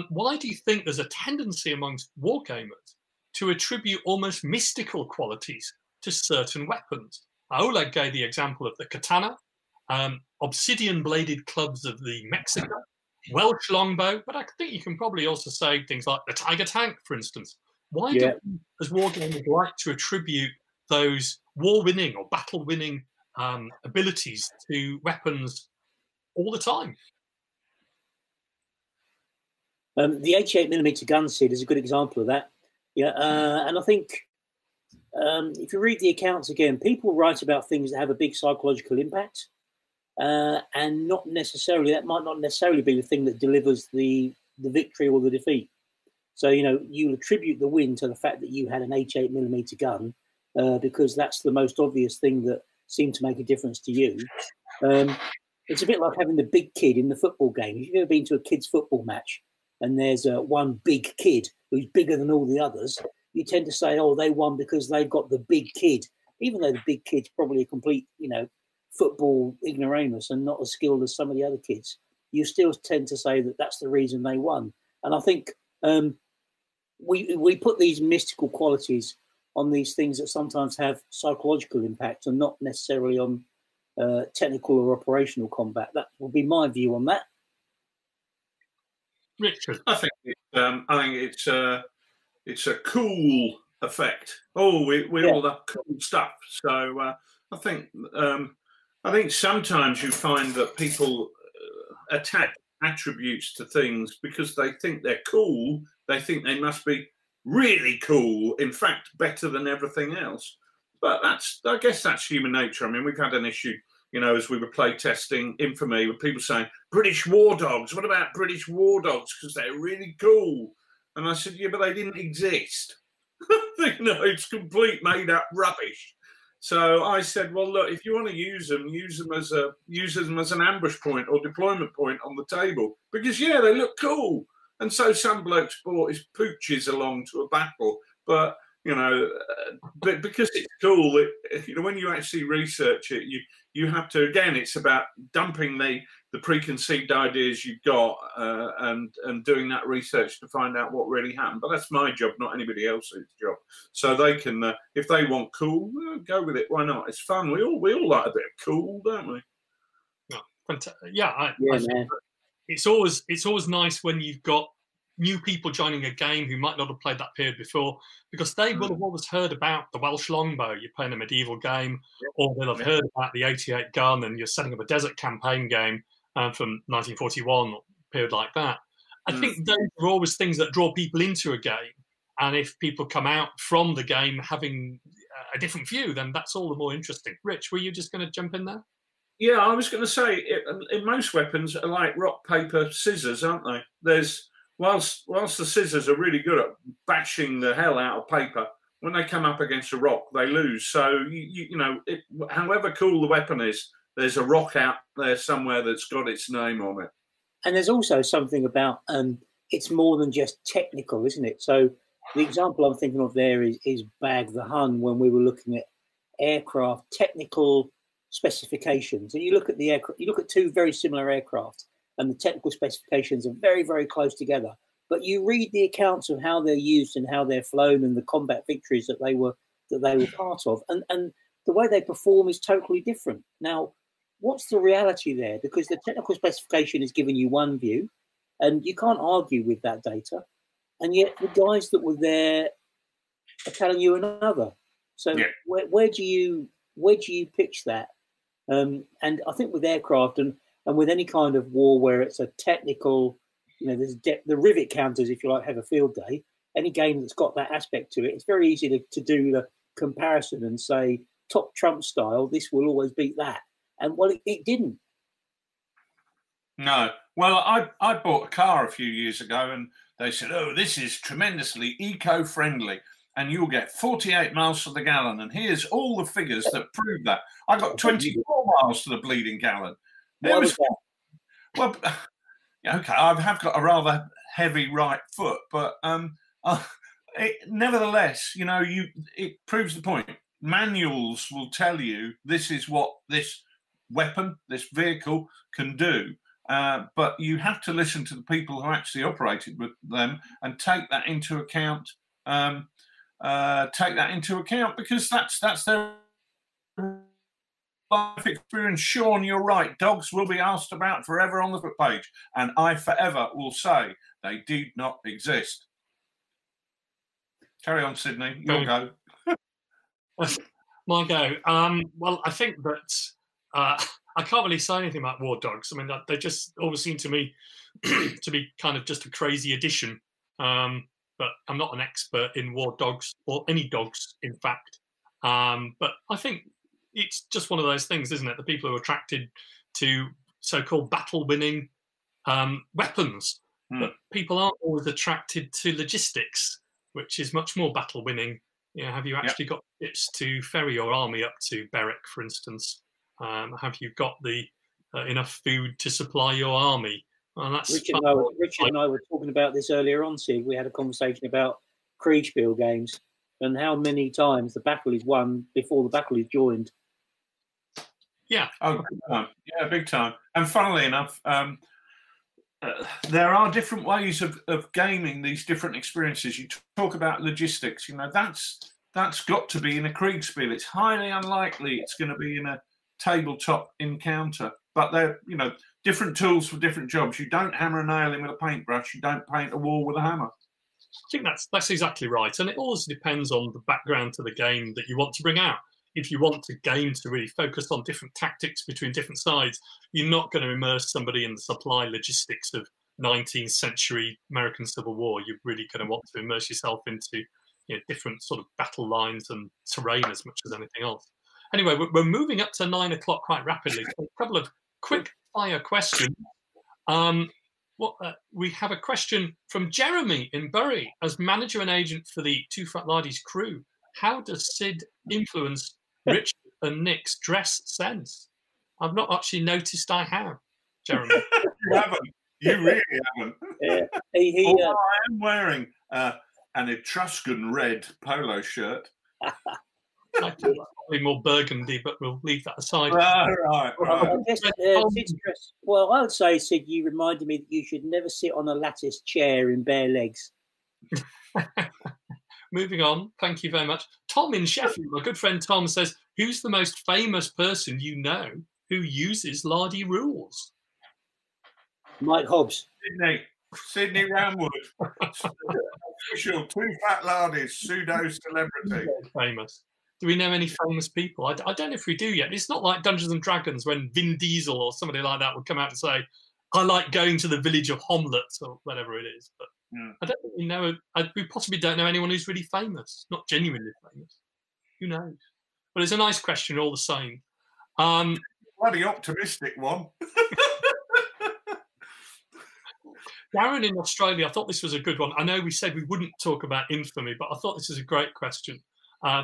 Why do you think there's a tendency amongst wargamers to attribute almost mystical qualities to certain weapons? Oleg gave the example of the katana, obsidian-bladed clubs of the Mexican, Welsh longbow, but I think you can probably also say things like the Tiger tank, for instance. Why do we, as wargamers, like to attribute those war-winning or battle-winning abilities to weapons all the time? The 88mm gun, Sid, is a good example of that. And I think if you read the accounts again, people write about things that have a big psychological impact. And that might not necessarily be the thing that delivers the victory or the defeat. So, you'll attribute the win to the fact that you had an 88mm gun because that's the most obvious thing that seemed to make a difference to you. It's a bit like having the big kid in the football game. If you've ever been to a kid's football match and there's one big kid who's bigger than all the others, you tend to say, oh, they won because they've got the big kid, even though the big kid's probably a complete, football ignoramus and not as skilled as some of the other kids. You still tend to say that that's the reason they won. And I think we put these mystical qualities on these things that sometimes have psychological impact and not necessarily on technical or operational combat. That would be my view on that. Richard, I think it's a cool effect. Oh, we all that cool stuff. So I think sometimes you find that people attack attributes to things because they think they're cool. They think they must be really cool, in fact, better than everything else. But I guess that's human nature. I mean, we've had an issue, as we were play testing Infamy, with people saying, British war dogs, what about British war dogs? Because they're really cool. And I said, yeah, but they didn't exist. It's complete made up rubbish. So I said, well, look, if you want to use them as an ambush point or deployment point on the table, because they look cool. And so some blokes brought his pooches along to a battle, but but because it's cool, when you actually research it, you have to, again, it's about dumping the preconceived ideas you've got and doing that research to find out what really happened. But that's my job, not anybody else's job. So they can, if they want cool, go with it. Why not? It's fun. We all like a bit of cool, don't we? Yeah, fantastic. Yeah, man. It's always nice when you've got new people joining a game who might not have played that period before, because they will have always heard about the Welsh longbow. You're playing a medieval game, or they'll have heard about the 88 gun, and you're setting up a desert campaign game from 1941, or a period like that. I think those are always things that draw people into a game. And if people come out from the game having a different view, then that's all the more interesting. Rich, were you just going to jump in there? Yeah, I was going to say, in most weapons are like rock, paper, scissors, aren't they? There's whilst the scissors are really good at bashing the hell out of paper, when they come up against a rock, they lose. So you know, however cool the weapon is, there's a rock out there somewhere that's got its name on it. And there's also something about it's more than just technical, isn't it? So the example I'm thinking of there is Bag the Hun, when we were looking at aircraft technical specifications. And you look at the aircraft, you look at two very similar aircraft, and the technical specifications are very, very close together. But you read the accounts of how they're used and how they're flown and the combat victories that they were part of, and the way they perform is totally different. Now, what's the reality there? Because the technical specification is giving you one view, and you can't argue with that data. And yet the guys that were there are telling you another. So where do you pitch that? And I think with aircraft and with any kind of war where it's a technical, you know, there's the rivet counters, if you like, have a field day. Any game that's got that aspect to it, it's very easy to do the comparison and say top trump style, this will always beat that. And well, it didn't. No. Well, I bought a car a few years ago, and they said, "Oh, this is tremendously eco-friendly, and you'll get 48 miles to the gallon. And here's all the figures that prove that." I got 24 miles to the bleeding gallon. Well, okay, I have got a rather heavy right foot, but nevertheless, you know, it proves the point. Manuals will tell you this is what this weapon, this vehicle can do. But you have to listen to the people who actually operated with them and take that into account. Because that's their life experience. Sean, you're right. Dogs will be asked about forever on the foot page, and I forever will say they did not exist. Carry on, Sydney. Your go. My go. Well, I think that I can't really say anything about war dogs. I mean, they just always seem to me to be kind of just a crazy addition. But I'm not an expert in war dogs or any dogs, in fact. But I think it's just one of those things, isn't it? The people who are attracted to so-called battle-winning weapons. But people aren't always attracted to logistics, which is much more battle-winning. You know, have you actually got ships to ferry your army up to Berwick, for instance? Have you got the enough food to supply your army? And that's Richard and I were talking about this earlier on, Sid. We had a conversation about Kriegspiel games and how many times the battle is won before the battle is joined. Yeah. Oh, big time. Yeah, big time. And funnily enough, there are different ways of gaming these different experiences. You talk about logistics. You know, that's got to be in a Kriegspiel. It's highly unlikely it's going to be in a tabletop encounter. But they're, you know, different tools for different jobs. You don't hammer a nail in with a paintbrush. You don't paint a wall with a hammer. I think that's exactly right. And it always depends on the background to the game that you want to bring out. If you want the game to really focus on different tactics between different sides, you're not going to immerse somebody in the supply logistics of 19th century American Civil War. You're really going to want to immerse yourself into, you know, different sort of battle lines and terrain as much as anything else. Anyway, we're moving up to 9 o'clock quite rapidly. So a couple of quick fire questions. We have a question from Jeremy in Bury. As manager and agent for the TooFatLardies crew, how does Sid influence Rich and Nick's dress sense? I've not actually noticed I have, Jeremy. You haven't. You really haven't. Yeah. I am wearing an Etruscan red polo shirt. I think that's probably more burgundy, but we'll leave that aside. Right. I guess, Sid's dress, well, I would say, Sid, you reminded me that you should never sit on a lattice chair in bare legs. Moving on. Thank you very much. Tom in Sheffield, my good friend Tom, says, who's the most famous person you know who uses Lardy rules? Mike Hobbs. Sydney. Sydney Ramwood, official TooFatLardies pseudo celebrity. Famous. Do we know any famous people? I don't know if we do yet. It's not like Dungeons and Dragons when Vin Diesel or somebody like that would come out and say, "I like going to the village of Homlet," or whatever it is. But I don't think we know. We possibly don't know anyone who's really famous, not genuinely famous. Who knows? But it's a nice question all the same. Bloody optimistic one. Darren in Australia, I thought this was a good one. I know we said we wouldn't talk about infamy, but I thought this was a great question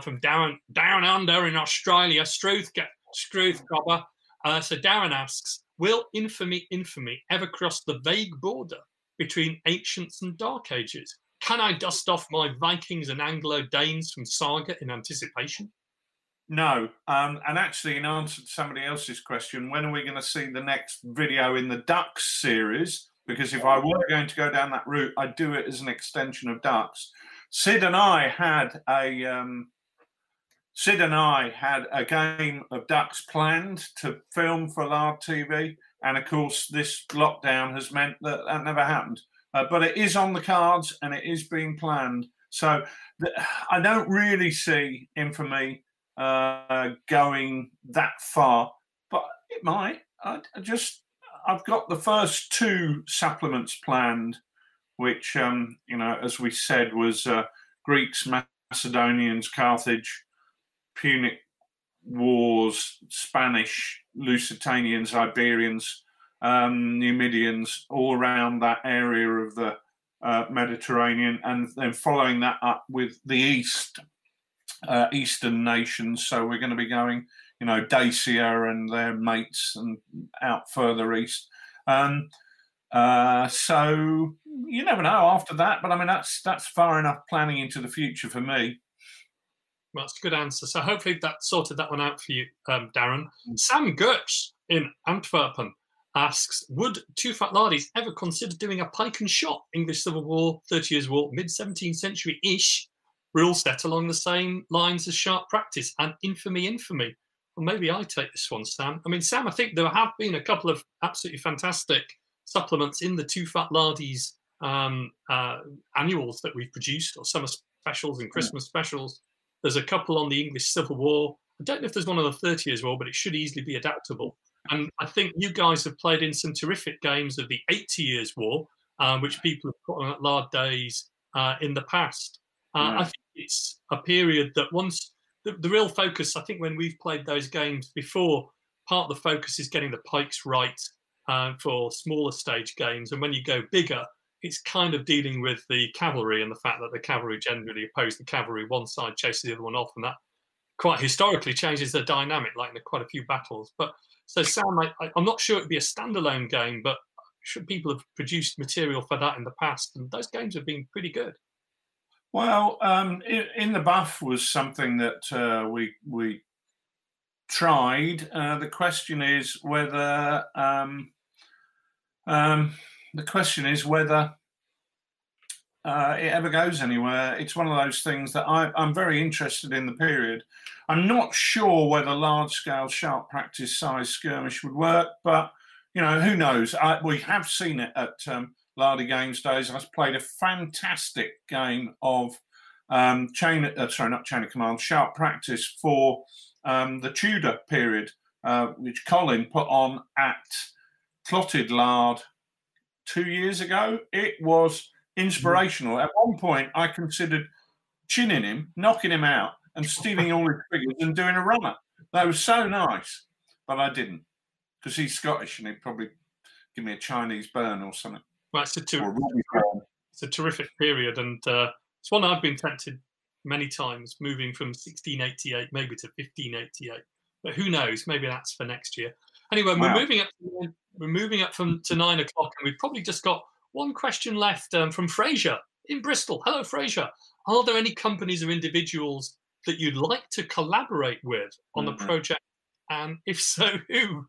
from Darren down under in Australia, Struthcobber. So Darren asks, will infamy ever cross the vague border between ancients and dark ages? Can I dust off my Vikings and Anglo-Danes from Saga in anticipation? No. And actually, in answer to somebody else's question, when are we going to see the next video in the Ducks series? Because if I were going to go down that route, I'd do it as an extension of Ducks. Sid and I had a game of Ducks planned to film for Lard TV, and of course, this lockdown has meant that that never happened. But it is on the cards, and it is being planned. So I don't really see infamy going that far, but it might. I've got the first 2 supplements planned, which, as we said, was Greeks, Macedonians, Carthage, Punic Wars, Spanish, Lusitanians, Iberians, Numidians, all around that area of the Mediterranean, and then following that up with the Eastern nations. So we're going to be going, Dacia and their mates and out further east. So you never know after that, but I mean, that's far enough planning into the future for me. Well, that's a good answer. So hopefully that sorted that one out for you, Darren. Sam Gertz in Antwerpen asks, would TooFatLardies ever consider doing a pike and shot English Civil War, 30 Years' War, mid-17th century-ish rule set along the same lines as Sharp Practice and Infamy? Well, maybe I take this one, Sam. I mean, Sam, I think there have been a couple of absolutely fantastic supplements in the TooFatLardies annuals that we've produced, or summer specials and Christmas specials. There's a couple on the English Civil War. I don't know if there's one on the 30 Years' War, but it should easily be adaptable. And I think you guys have played in some terrific games of the 80 Years' War, which people have put on at Lard Days in the past. I think it's a period that once the real focus, I think when we've played those games before, part of the focus is getting the pikes right for smaller stage games. And when you go bigger, it's kind of dealing with the cavalry and the fact that the cavalry generally oppose the cavalry. One side chases the other one off, and that quite historically changes the dynamic, like in quite a few battles. But so Sam, I'm not sure it'd be a standalone game, but people have produced material for that in the past, and those games have been pretty good. Well, in the buff was something that we tried. The question is whether it ever goes anywhere. It's one of those things that I'm very interested in the period. I'm not sure whether large-scale Sharp Practice size skirmish would work, but who knows? We have seen it at Lardy Games Days. I played a fantastic game of Sharp Practice for the Tudor period, which Colin put on at Clotted Lard 2 years ago. It was inspirational. At one point, I considered chinning him, knocking him out, and stealing all his figures and doing a runner. That was so nice, but I didn't, because he's Scottish and he'd probably give me a Chinese burn or something. Well, it's a terrific period, and it's one I've been tempted many times, moving from 1688 maybe to 1588. But who knows? Maybe that's for next year. Anyway, wow. We're moving up to 9 o'clock, and we've probably just got one question left from Fraser in Bristol. Hello, Fraser. Are there any companies or individuals that you'd like to collaborate with on the project? And if so, who?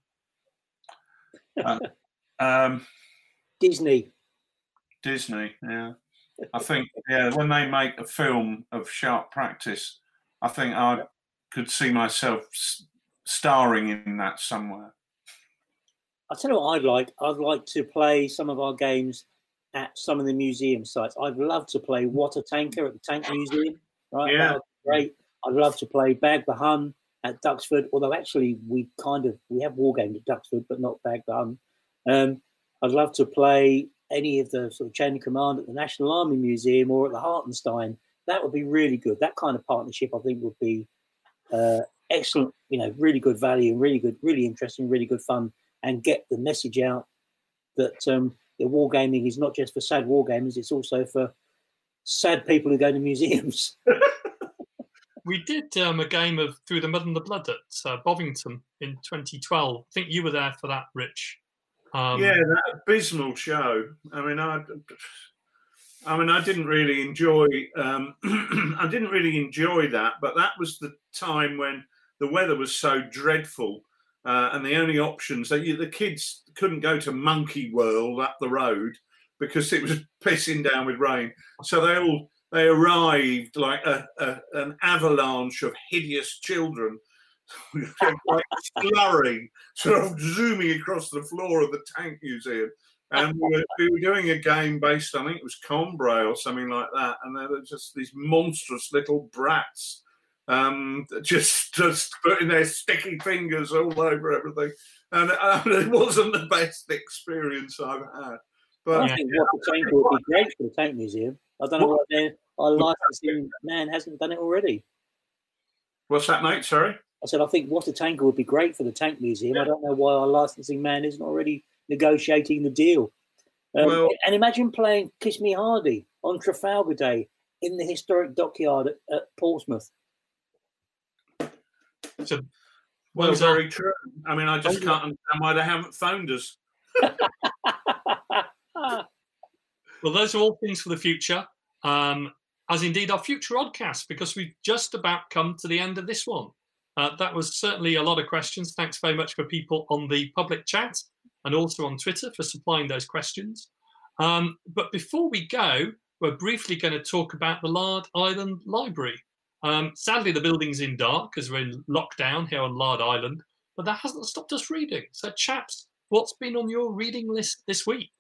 Disney, yeah. I think, when they make a film of Sharp Practice, I think I could see myself starring in that somewhere. I'll tell you what I'd like. I'd like to play some of our games at some of the museum sites. I'd love to play What a Tanker at the Tank Museum. Right, Yeah. that would be great. I'd love to play Bag the Hun at Duxford, although actually we have war games at Duxford, but not Bag the Hun. I'd love to play any of the sort of chain of command at the National Army Museum or at the Hartenstein. That would be really good. That kind of partnership, I think, would be excellent. You know, really good value and really good, really interesting, really good fun, and get the message out that the wargaming is not just for sad wargamers; it's also for sad people who go to museums. We did a game of Through the Mud and the Blood at Bovington in 2012. I think you were there for that, Rich. Yeah, that abysmal show. I mean, I didn't really enjoy. I didn't really enjoy that, but that was the time when the weather was so dreadful, and the only options the kids couldn't go to Monkey World up the road because it was pissing down with rain. So they arrived like an avalanche of hideous children, like slurry, sort of zooming across the floor of the Tank Museum. And we were doing a game based on, I think it was Combray or something like that. And there were just these monstrous little brats just putting their sticky fingers all over everything. And it wasn't the best experience I've had. But I think What a Tanker would be great for the Tank Museum. I don't know why our licensing man hasn't done it already. What's that, mate? Sorry? I said, I think What a Tanker would be great for the Tank Museum. Yeah. I don't know why our licensing man isn't already negotiating the deal. And imagine playing Kiss Me Hardy on Trafalgar Day in the historic dockyard at Portsmouth. So, well, very true. I mean, I just can't understand why they haven't phoned us. Well, those are all things for the future, as indeed our future Oddcast, because we've just about come to the end of this one. That was certainly a lot of questions. Thanks very much for people on the public chat and also on Twitter for supplying those questions. But before we go, we're briefly going to talk about the Lard Island Library. Sadly, the building's in dark because we're in lockdown here on Lard Island, but that hasn't stopped us reading. So, chaps, what's been on your reading list this week?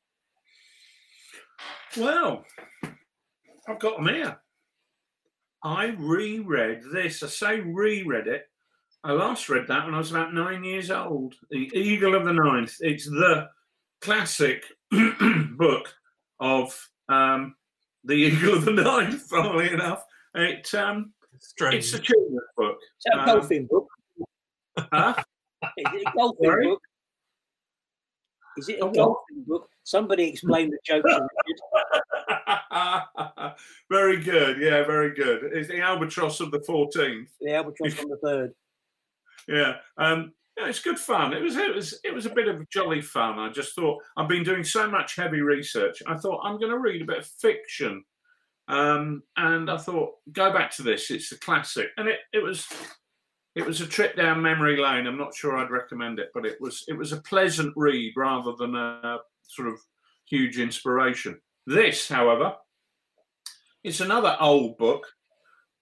Well, I've got them here. I reread this. I say reread it. I last read that when I was about 9 years old. The Eagle of the Ninth. It's the classic book of the Eagle of the Ninth, funnily enough. It's a children's book. Is that a golfing book? Huh? Is it a golfing book? Is it a golfing book? Somebody explain the joke. Very good. Yeah, very good. It's the Albatross of the 14th. The Albatross on the 3rd. Yeah. It's good fun. It was a bit of jolly fun. I just thought, I've been doing so much heavy research. I thought I'm going to read a bit of fiction. And I thought, go back to this. It's a classic. And it was a trip down memory lane. I'm not sure I'd recommend it, but it was a pleasant read rather than a sort of huge inspiration. This, however, it's another old book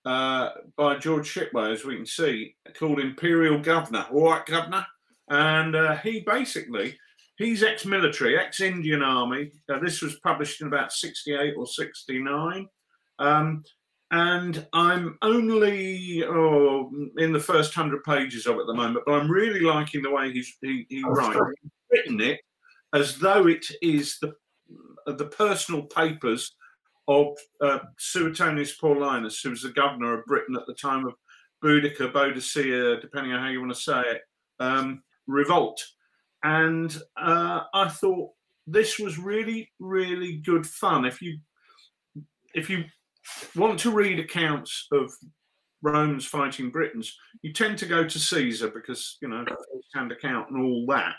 by George Shipway, as we can see, called Imperial Governor, White Governor. And he's ex-military, ex-Indian Army. This was published in about 68 or 69. And I'm only in the first 100 pages of it at the moment, but I'm really liking the way he writes. He's written it as though it is the personal papers of Suetonius Paulinus, who was the governor of Britain at the time of Boudicca, Boadicea, depending on how you want to say it, revolt. And I thought this was really, really good fun. If you want to read accounts of Romans fighting Britons, you tend to go to Caesar because, first-hand account and all that.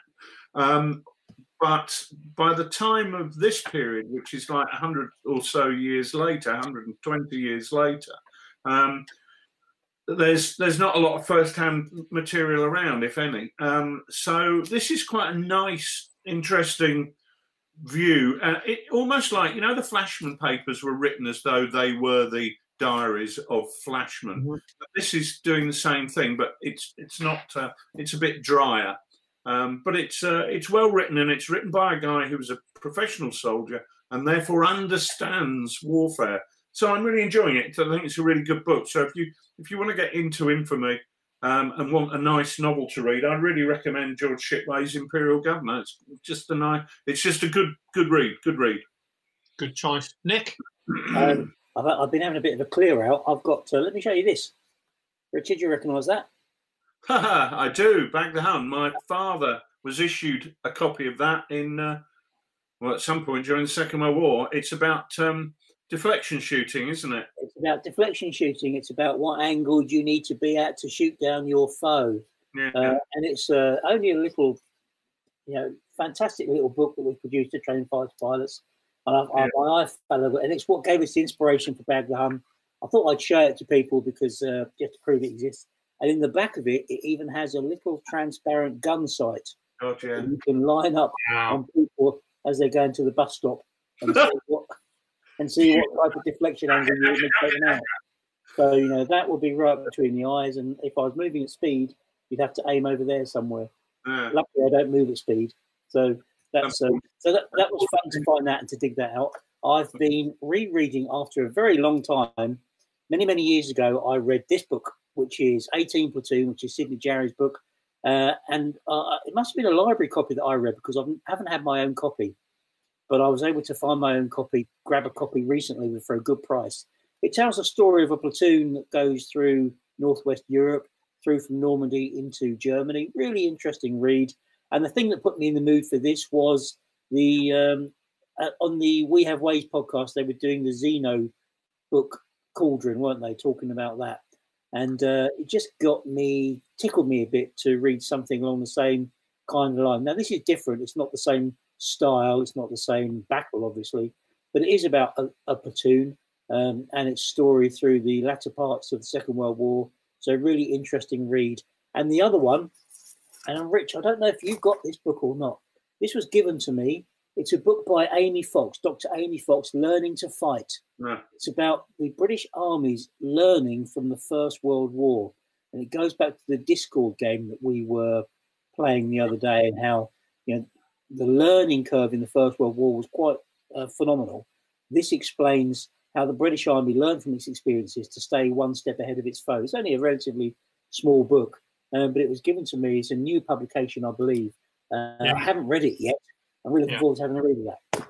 But by the time of this period, which is like 100 or so years later, 120 years later, there's not a lot of first-hand material around, if any. So this is quite a nice, interesting view. It almost like, the Flashman papers were written as though they were the diaries of Flashman. Mm-hmm. This is doing the same thing, but it's not. It's a bit drier. But it's well written, and it's written by a guy who was a professional soldier and therefore understands warfare. So I'm really enjoying it. I think it's a really good book. So if you want to get into infamy and want a nice novel to read, I'd really recommend George Shipway's Imperial Governor. It's just a good read. Good read. Good choice, Nick. I've been having a bit of a clear out. I've got. Let me show you this. Richard, you recognise that? I do. Back the Hun. My father was issued a copy of that in at some point during the Second World War. It's about deflection shooting, isn't it? It's about deflection shooting. It's about what angle you need to be at to shoot down your foe. Yeah. And it's only a little, fantastic little book that was produced to train fighter pilots. And and it's what gave us the inspiration for Bag the Hun. I thought I'd show it to people because just to prove it exists. And in the back of it, it even has a little transparent gun sight. Oh, yeah. You can line up on people as they're going to the bus stop and see what type of deflection angle you're taking out. So, that would be right between the eyes. And if I was moving at speed, you'd have to aim over there somewhere. Yeah. Luckily, I don't move at speed. So that was fun to find that and to dig that out. I've been rereading after a very long time. Many, many years ago, I read this book, which is 18 Platoon, which is Sidney Jarry's book. And it must have been a library copy that I read because I haven't had my own copy. But I was able to find my own copy, grab a copy recently for a good price. It tells the story of a platoon that goes through Northwest Europe, through from Normandy into Germany. Really interesting read. And the thing that put me in the mood for this was on the We Have Ways podcast, they were doing the Xeno book Cauldron, weren't they, talking about that. And it just tickled me a bit to read something along the same kind of line. Now, this is different. It's not the same style. It's not the same battle, obviously, but it is about a platoon and its story through the latter parts of the Second World War. So really interesting read. And the other one, and I'm Rich, I don't know if you've got this book or not. This was given to me. It's a book by Amy Fox, Dr. Amy Fox, Learning to Fight. Yeah. It's about the British Army's learning from the First World War. And it goes back to the Discord game that we were playing the other day and how, the learning curve in the First World War was quite phenomenal. This explains how the British Army learned from its experiences to stay one step ahead of its foe. It's only a relatively small book, but it was given to me. It's a new publication, I believe. I haven't read it yet. I'm really looking forward to having a read of that.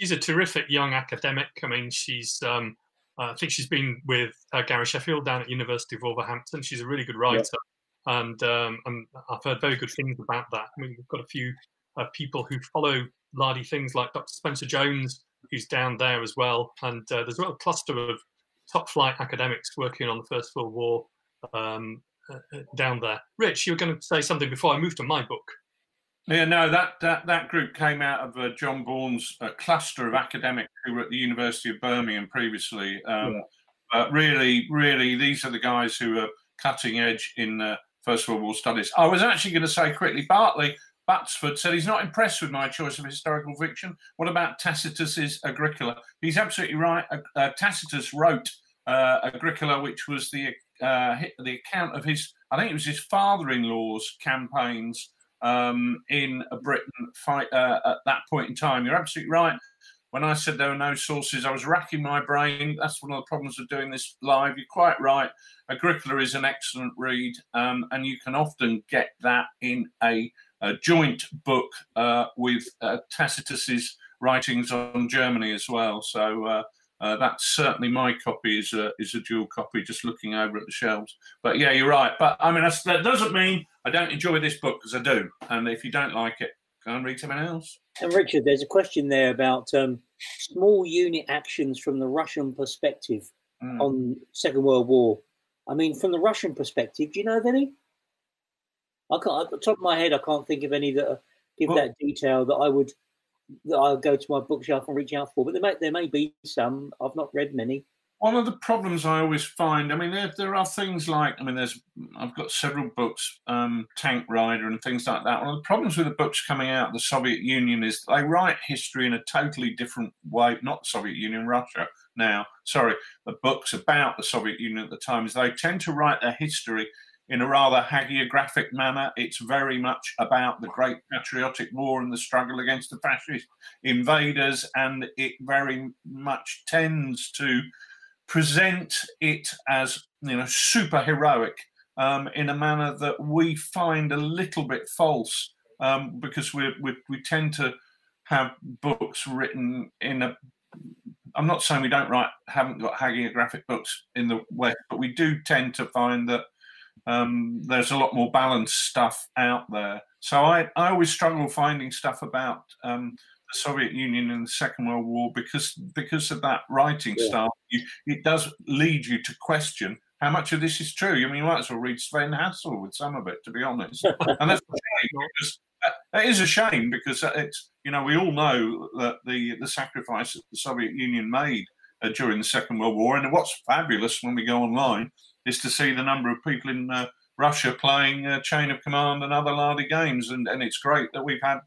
She's a terrific young academic. I mean, she's I think she's been with Gary Sheffield down at University of Wolverhampton. She's a really good writer, and I've heard very good things about that. I mean, we've got a few people who follow Lardy things like Dr. Spencer Jones, who's down there as well. And there's a real cluster of top flight academics working on the First World War down there. Rich, you were going to say something before I move to my book. Yeah, no, that group came out of John Bourne's cluster of academics who were at the University of Birmingham previously. Really, these are the guys who are cutting edge in First World War studies. I was actually going to say quickly, Bartley Batsford said he's not impressed with my choice of historical fiction. What about Tacitus's Agricola? He's absolutely right. Tacitus wrote Agricola, which was the account of his, I think it was his father-in-law's campaigns in Britain at that point in time. You're absolutely right. When I said there were no sources, I was racking my brain. That's one of the problems of doing this live. You're quite right. Agricola is an excellent read, and you can often get that in a joint book with Tacitus's writings on Germany as well. So that's certainly my copy is a dual copy, just looking over at the shelves. But yeah, you're right. But I mean, that doesn't mean I don't enjoy this book, because I do. And if you don't like it, go and read something else. And Richard, there's a question there about small unit actions from the Russian perspective on Second World War. I mean, from the Russian perspective, do you know of any? I can't, at the top of my head, I can't think of any that give that detail that I'll go to my bookshelf and reach out for. But there may be some. I've not read many. One of the problems I always find, I mean, there are things like, I mean, I've got several books, Tank Rider and things like that. One of the problems with the books coming out of the Soviet Union is they write history in a totally different way. Not the Soviet Union, Russia now. Sorry, the books about the Soviet Union at the time is they tend to write their history in a rather hagiographic manner. It's very much about the Great Patriotic War and the struggle against the fascist invaders, and it very much tends to present it as, you know, super heroic in a manner that we find a little bit false, because we tend to have books written in a. I'm not saying we haven't got hagiographic books in the West, but we do tend to find that there's a lot more balanced stuff out there. So I always struggle finding stuff about the Soviet Union in the Second World War because of that writing style. It does lead you to question how much of this is true. I mean, you might as well read Sven Hassel with some of it, to be honest. And that's a shame, because that is a shame, because it's, you know, we all know that the sacrifice that the Soviet Union made during the Second World War. And what's fabulous when we go online is to see the number of people in Russia playing Chain of Command and other Lardy games. And it's great that we've had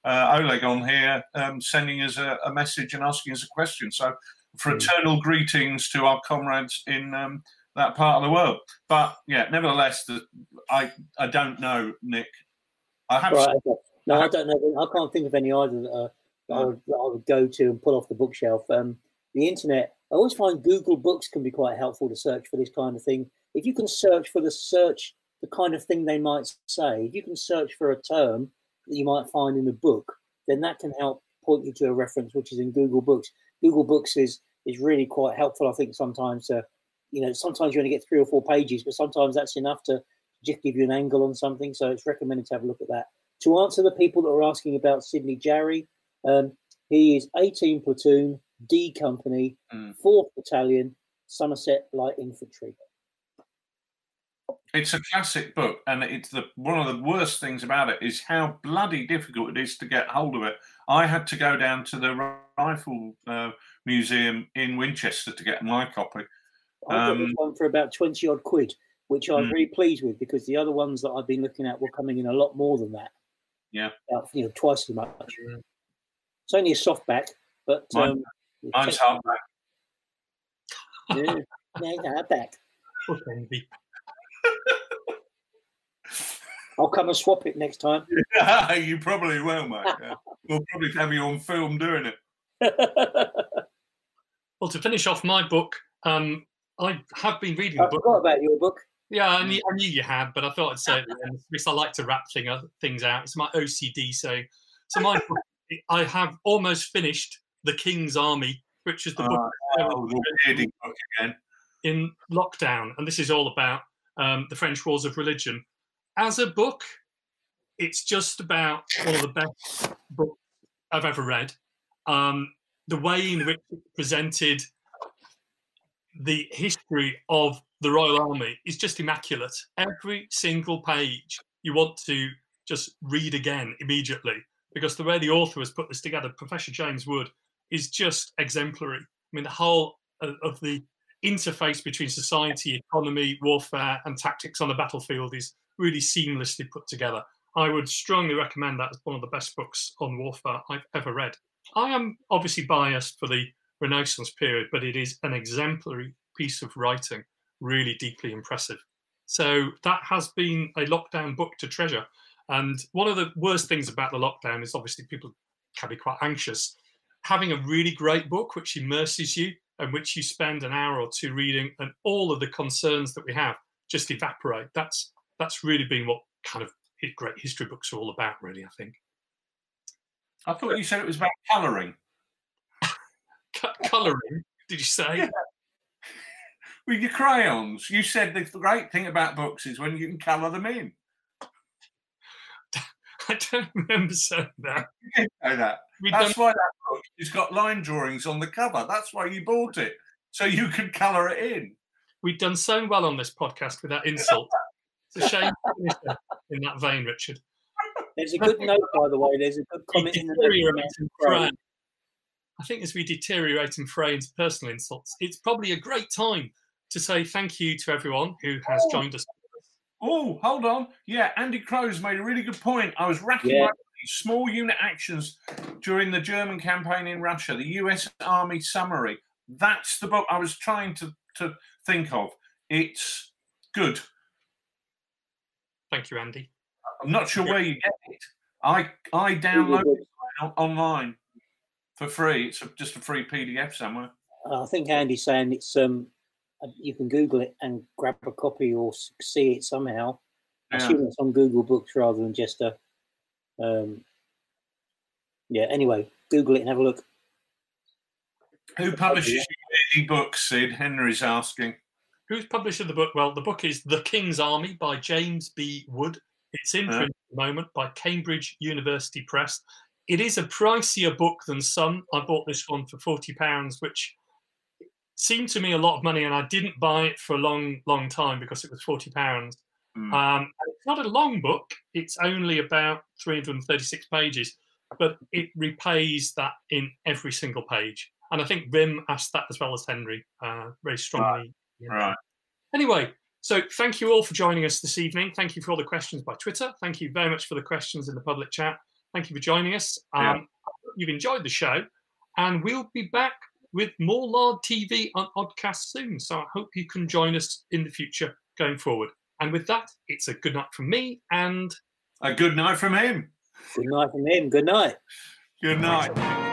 Oleg on here sending us a message and asking us a question. So fraternal greetings to our comrades in that part of the world. But yeah, nevertheless, I don't know, Nick. I have. Right, okay. No, I don't know. I can't think of any either that I would go to and pull off the bookshelf. The internet, I always find Google Books can be quite helpful to search for this kind of thing. If you can search for the kind of thing they might say, if you can search for a term that you might find in a book, then that can help point you to a reference which is in Google Books. Google Books is really quite helpful, I think, sometimes. Sometimes you only get 3 or 4 pages, but sometimes that's enough to just give you an angle on something. So it's recommended to have a look at that. To answer the people that are asking about Sidney Jarry, he is 18 Platoon, D Company, 4th Battalion, Somerset Light Infantry. It's a classic book, and it's one of the worst things about it is how bloody difficult it is to get hold of it. I had to go down to the Rifle Museum in Winchester to get my copy. I got this one for about 20 odd quid, which I'm very pleased with, because the other ones that I've been looking at were coming in a lot more than that. Yeah, about, twice as much. It's only a softback, but mine's hardback. Yeah, hardback. Okay. I'll come and swap it next time. Yeah, you probably will, mate. Yeah. We'll probably have you on film doing it. Well, to finish off my book, I have been reading I the book. forgot about your book. Yeah, I knew you had, but I thought I'd say it then, because I like to wrap things out. It's my OCD. So my book, I have almost finished The King's Army, which is the book the book again in lockdown, and this is all about the French Wars of Religion. As a book, it's just about one of the best books I've ever read. The way in which it presented the history of the Royal Army is just immaculate. Every single page you want to just read again immediately, because the way the author has put this together, Professor James Wood, is just exemplary. I mean, the whole of the interface between society, economy, warfare, and tactics on the battlefield is really seamlessly put together. I would strongly recommend that as one of the best books on warfare I've ever read. I am obviously biased for the Renaissance period, but it is an exemplary piece of writing, really deeply impressive. So that has been a lockdown book to treasure. And one of the worst things about the lockdown is obviously people can be quite anxious. Having a really great book which immerses you and which you spend an hour or two reading, and all of the concerns that we have just evaporate. That's really been what kind of great history books are all about, really, I think. I thought you said it was about colouring. Colouring, did you say? Yeah. With your crayons. You said the great thing about books is when you can colour them in. I don't remember saying that. You did say that. That's why that book has got line drawings on the cover. That's why you bought it, so you could colour it in. We've done so well on this podcast with that insult. It's a shame to finish in that vein, Richard. There's a good note, by the way. There's a good comment in the note. I think as we deteriorate and fray into personal insults, it's probably a great time to say thank you to everyone who has joined us. Oh, hold on. Yeah, Andy Crow's made a really good point. I was racking my small unit actions during the German campaign in Russia, the US Army Summary. That's the book I was trying to think of. It's good. Thank you, Andy. I'm not sure where you get it. I download it online for free. It's just a free PDF somewhere. I think Andy's saying it's you can Google it and grab a copy or see it somehow. I assume it's on Google Books rather than just a. Anyway, Google it and have a look. Who publishes your indie books, Sid? Henry's asking. Who's publisher the book? Well, the book is The King's Army by James B. Wood. It's in print at the moment by Cambridge University Press. It is a pricier book than some. I bought this one for £40, which seemed to me a lot of money, and I didn't buy it for a long, long time because it was £40. It's not a long book. It's only about 336 pages, but it repays that in every single page. And I think Vim asked that as well as Henry, very strongly. Right. Anyway, so thank you all for joining us this evening. Thank you for all the questions by Twitter. Thank you very much for the questions in the public chat. Thank you for joining us. You've enjoyed the show, and we'll be back with more Lard TV on Oddcast soon. So I hope you can join us in the future going forward. And with that, it's a good night from me and a good night from him. Good night from him. Good night. Good night.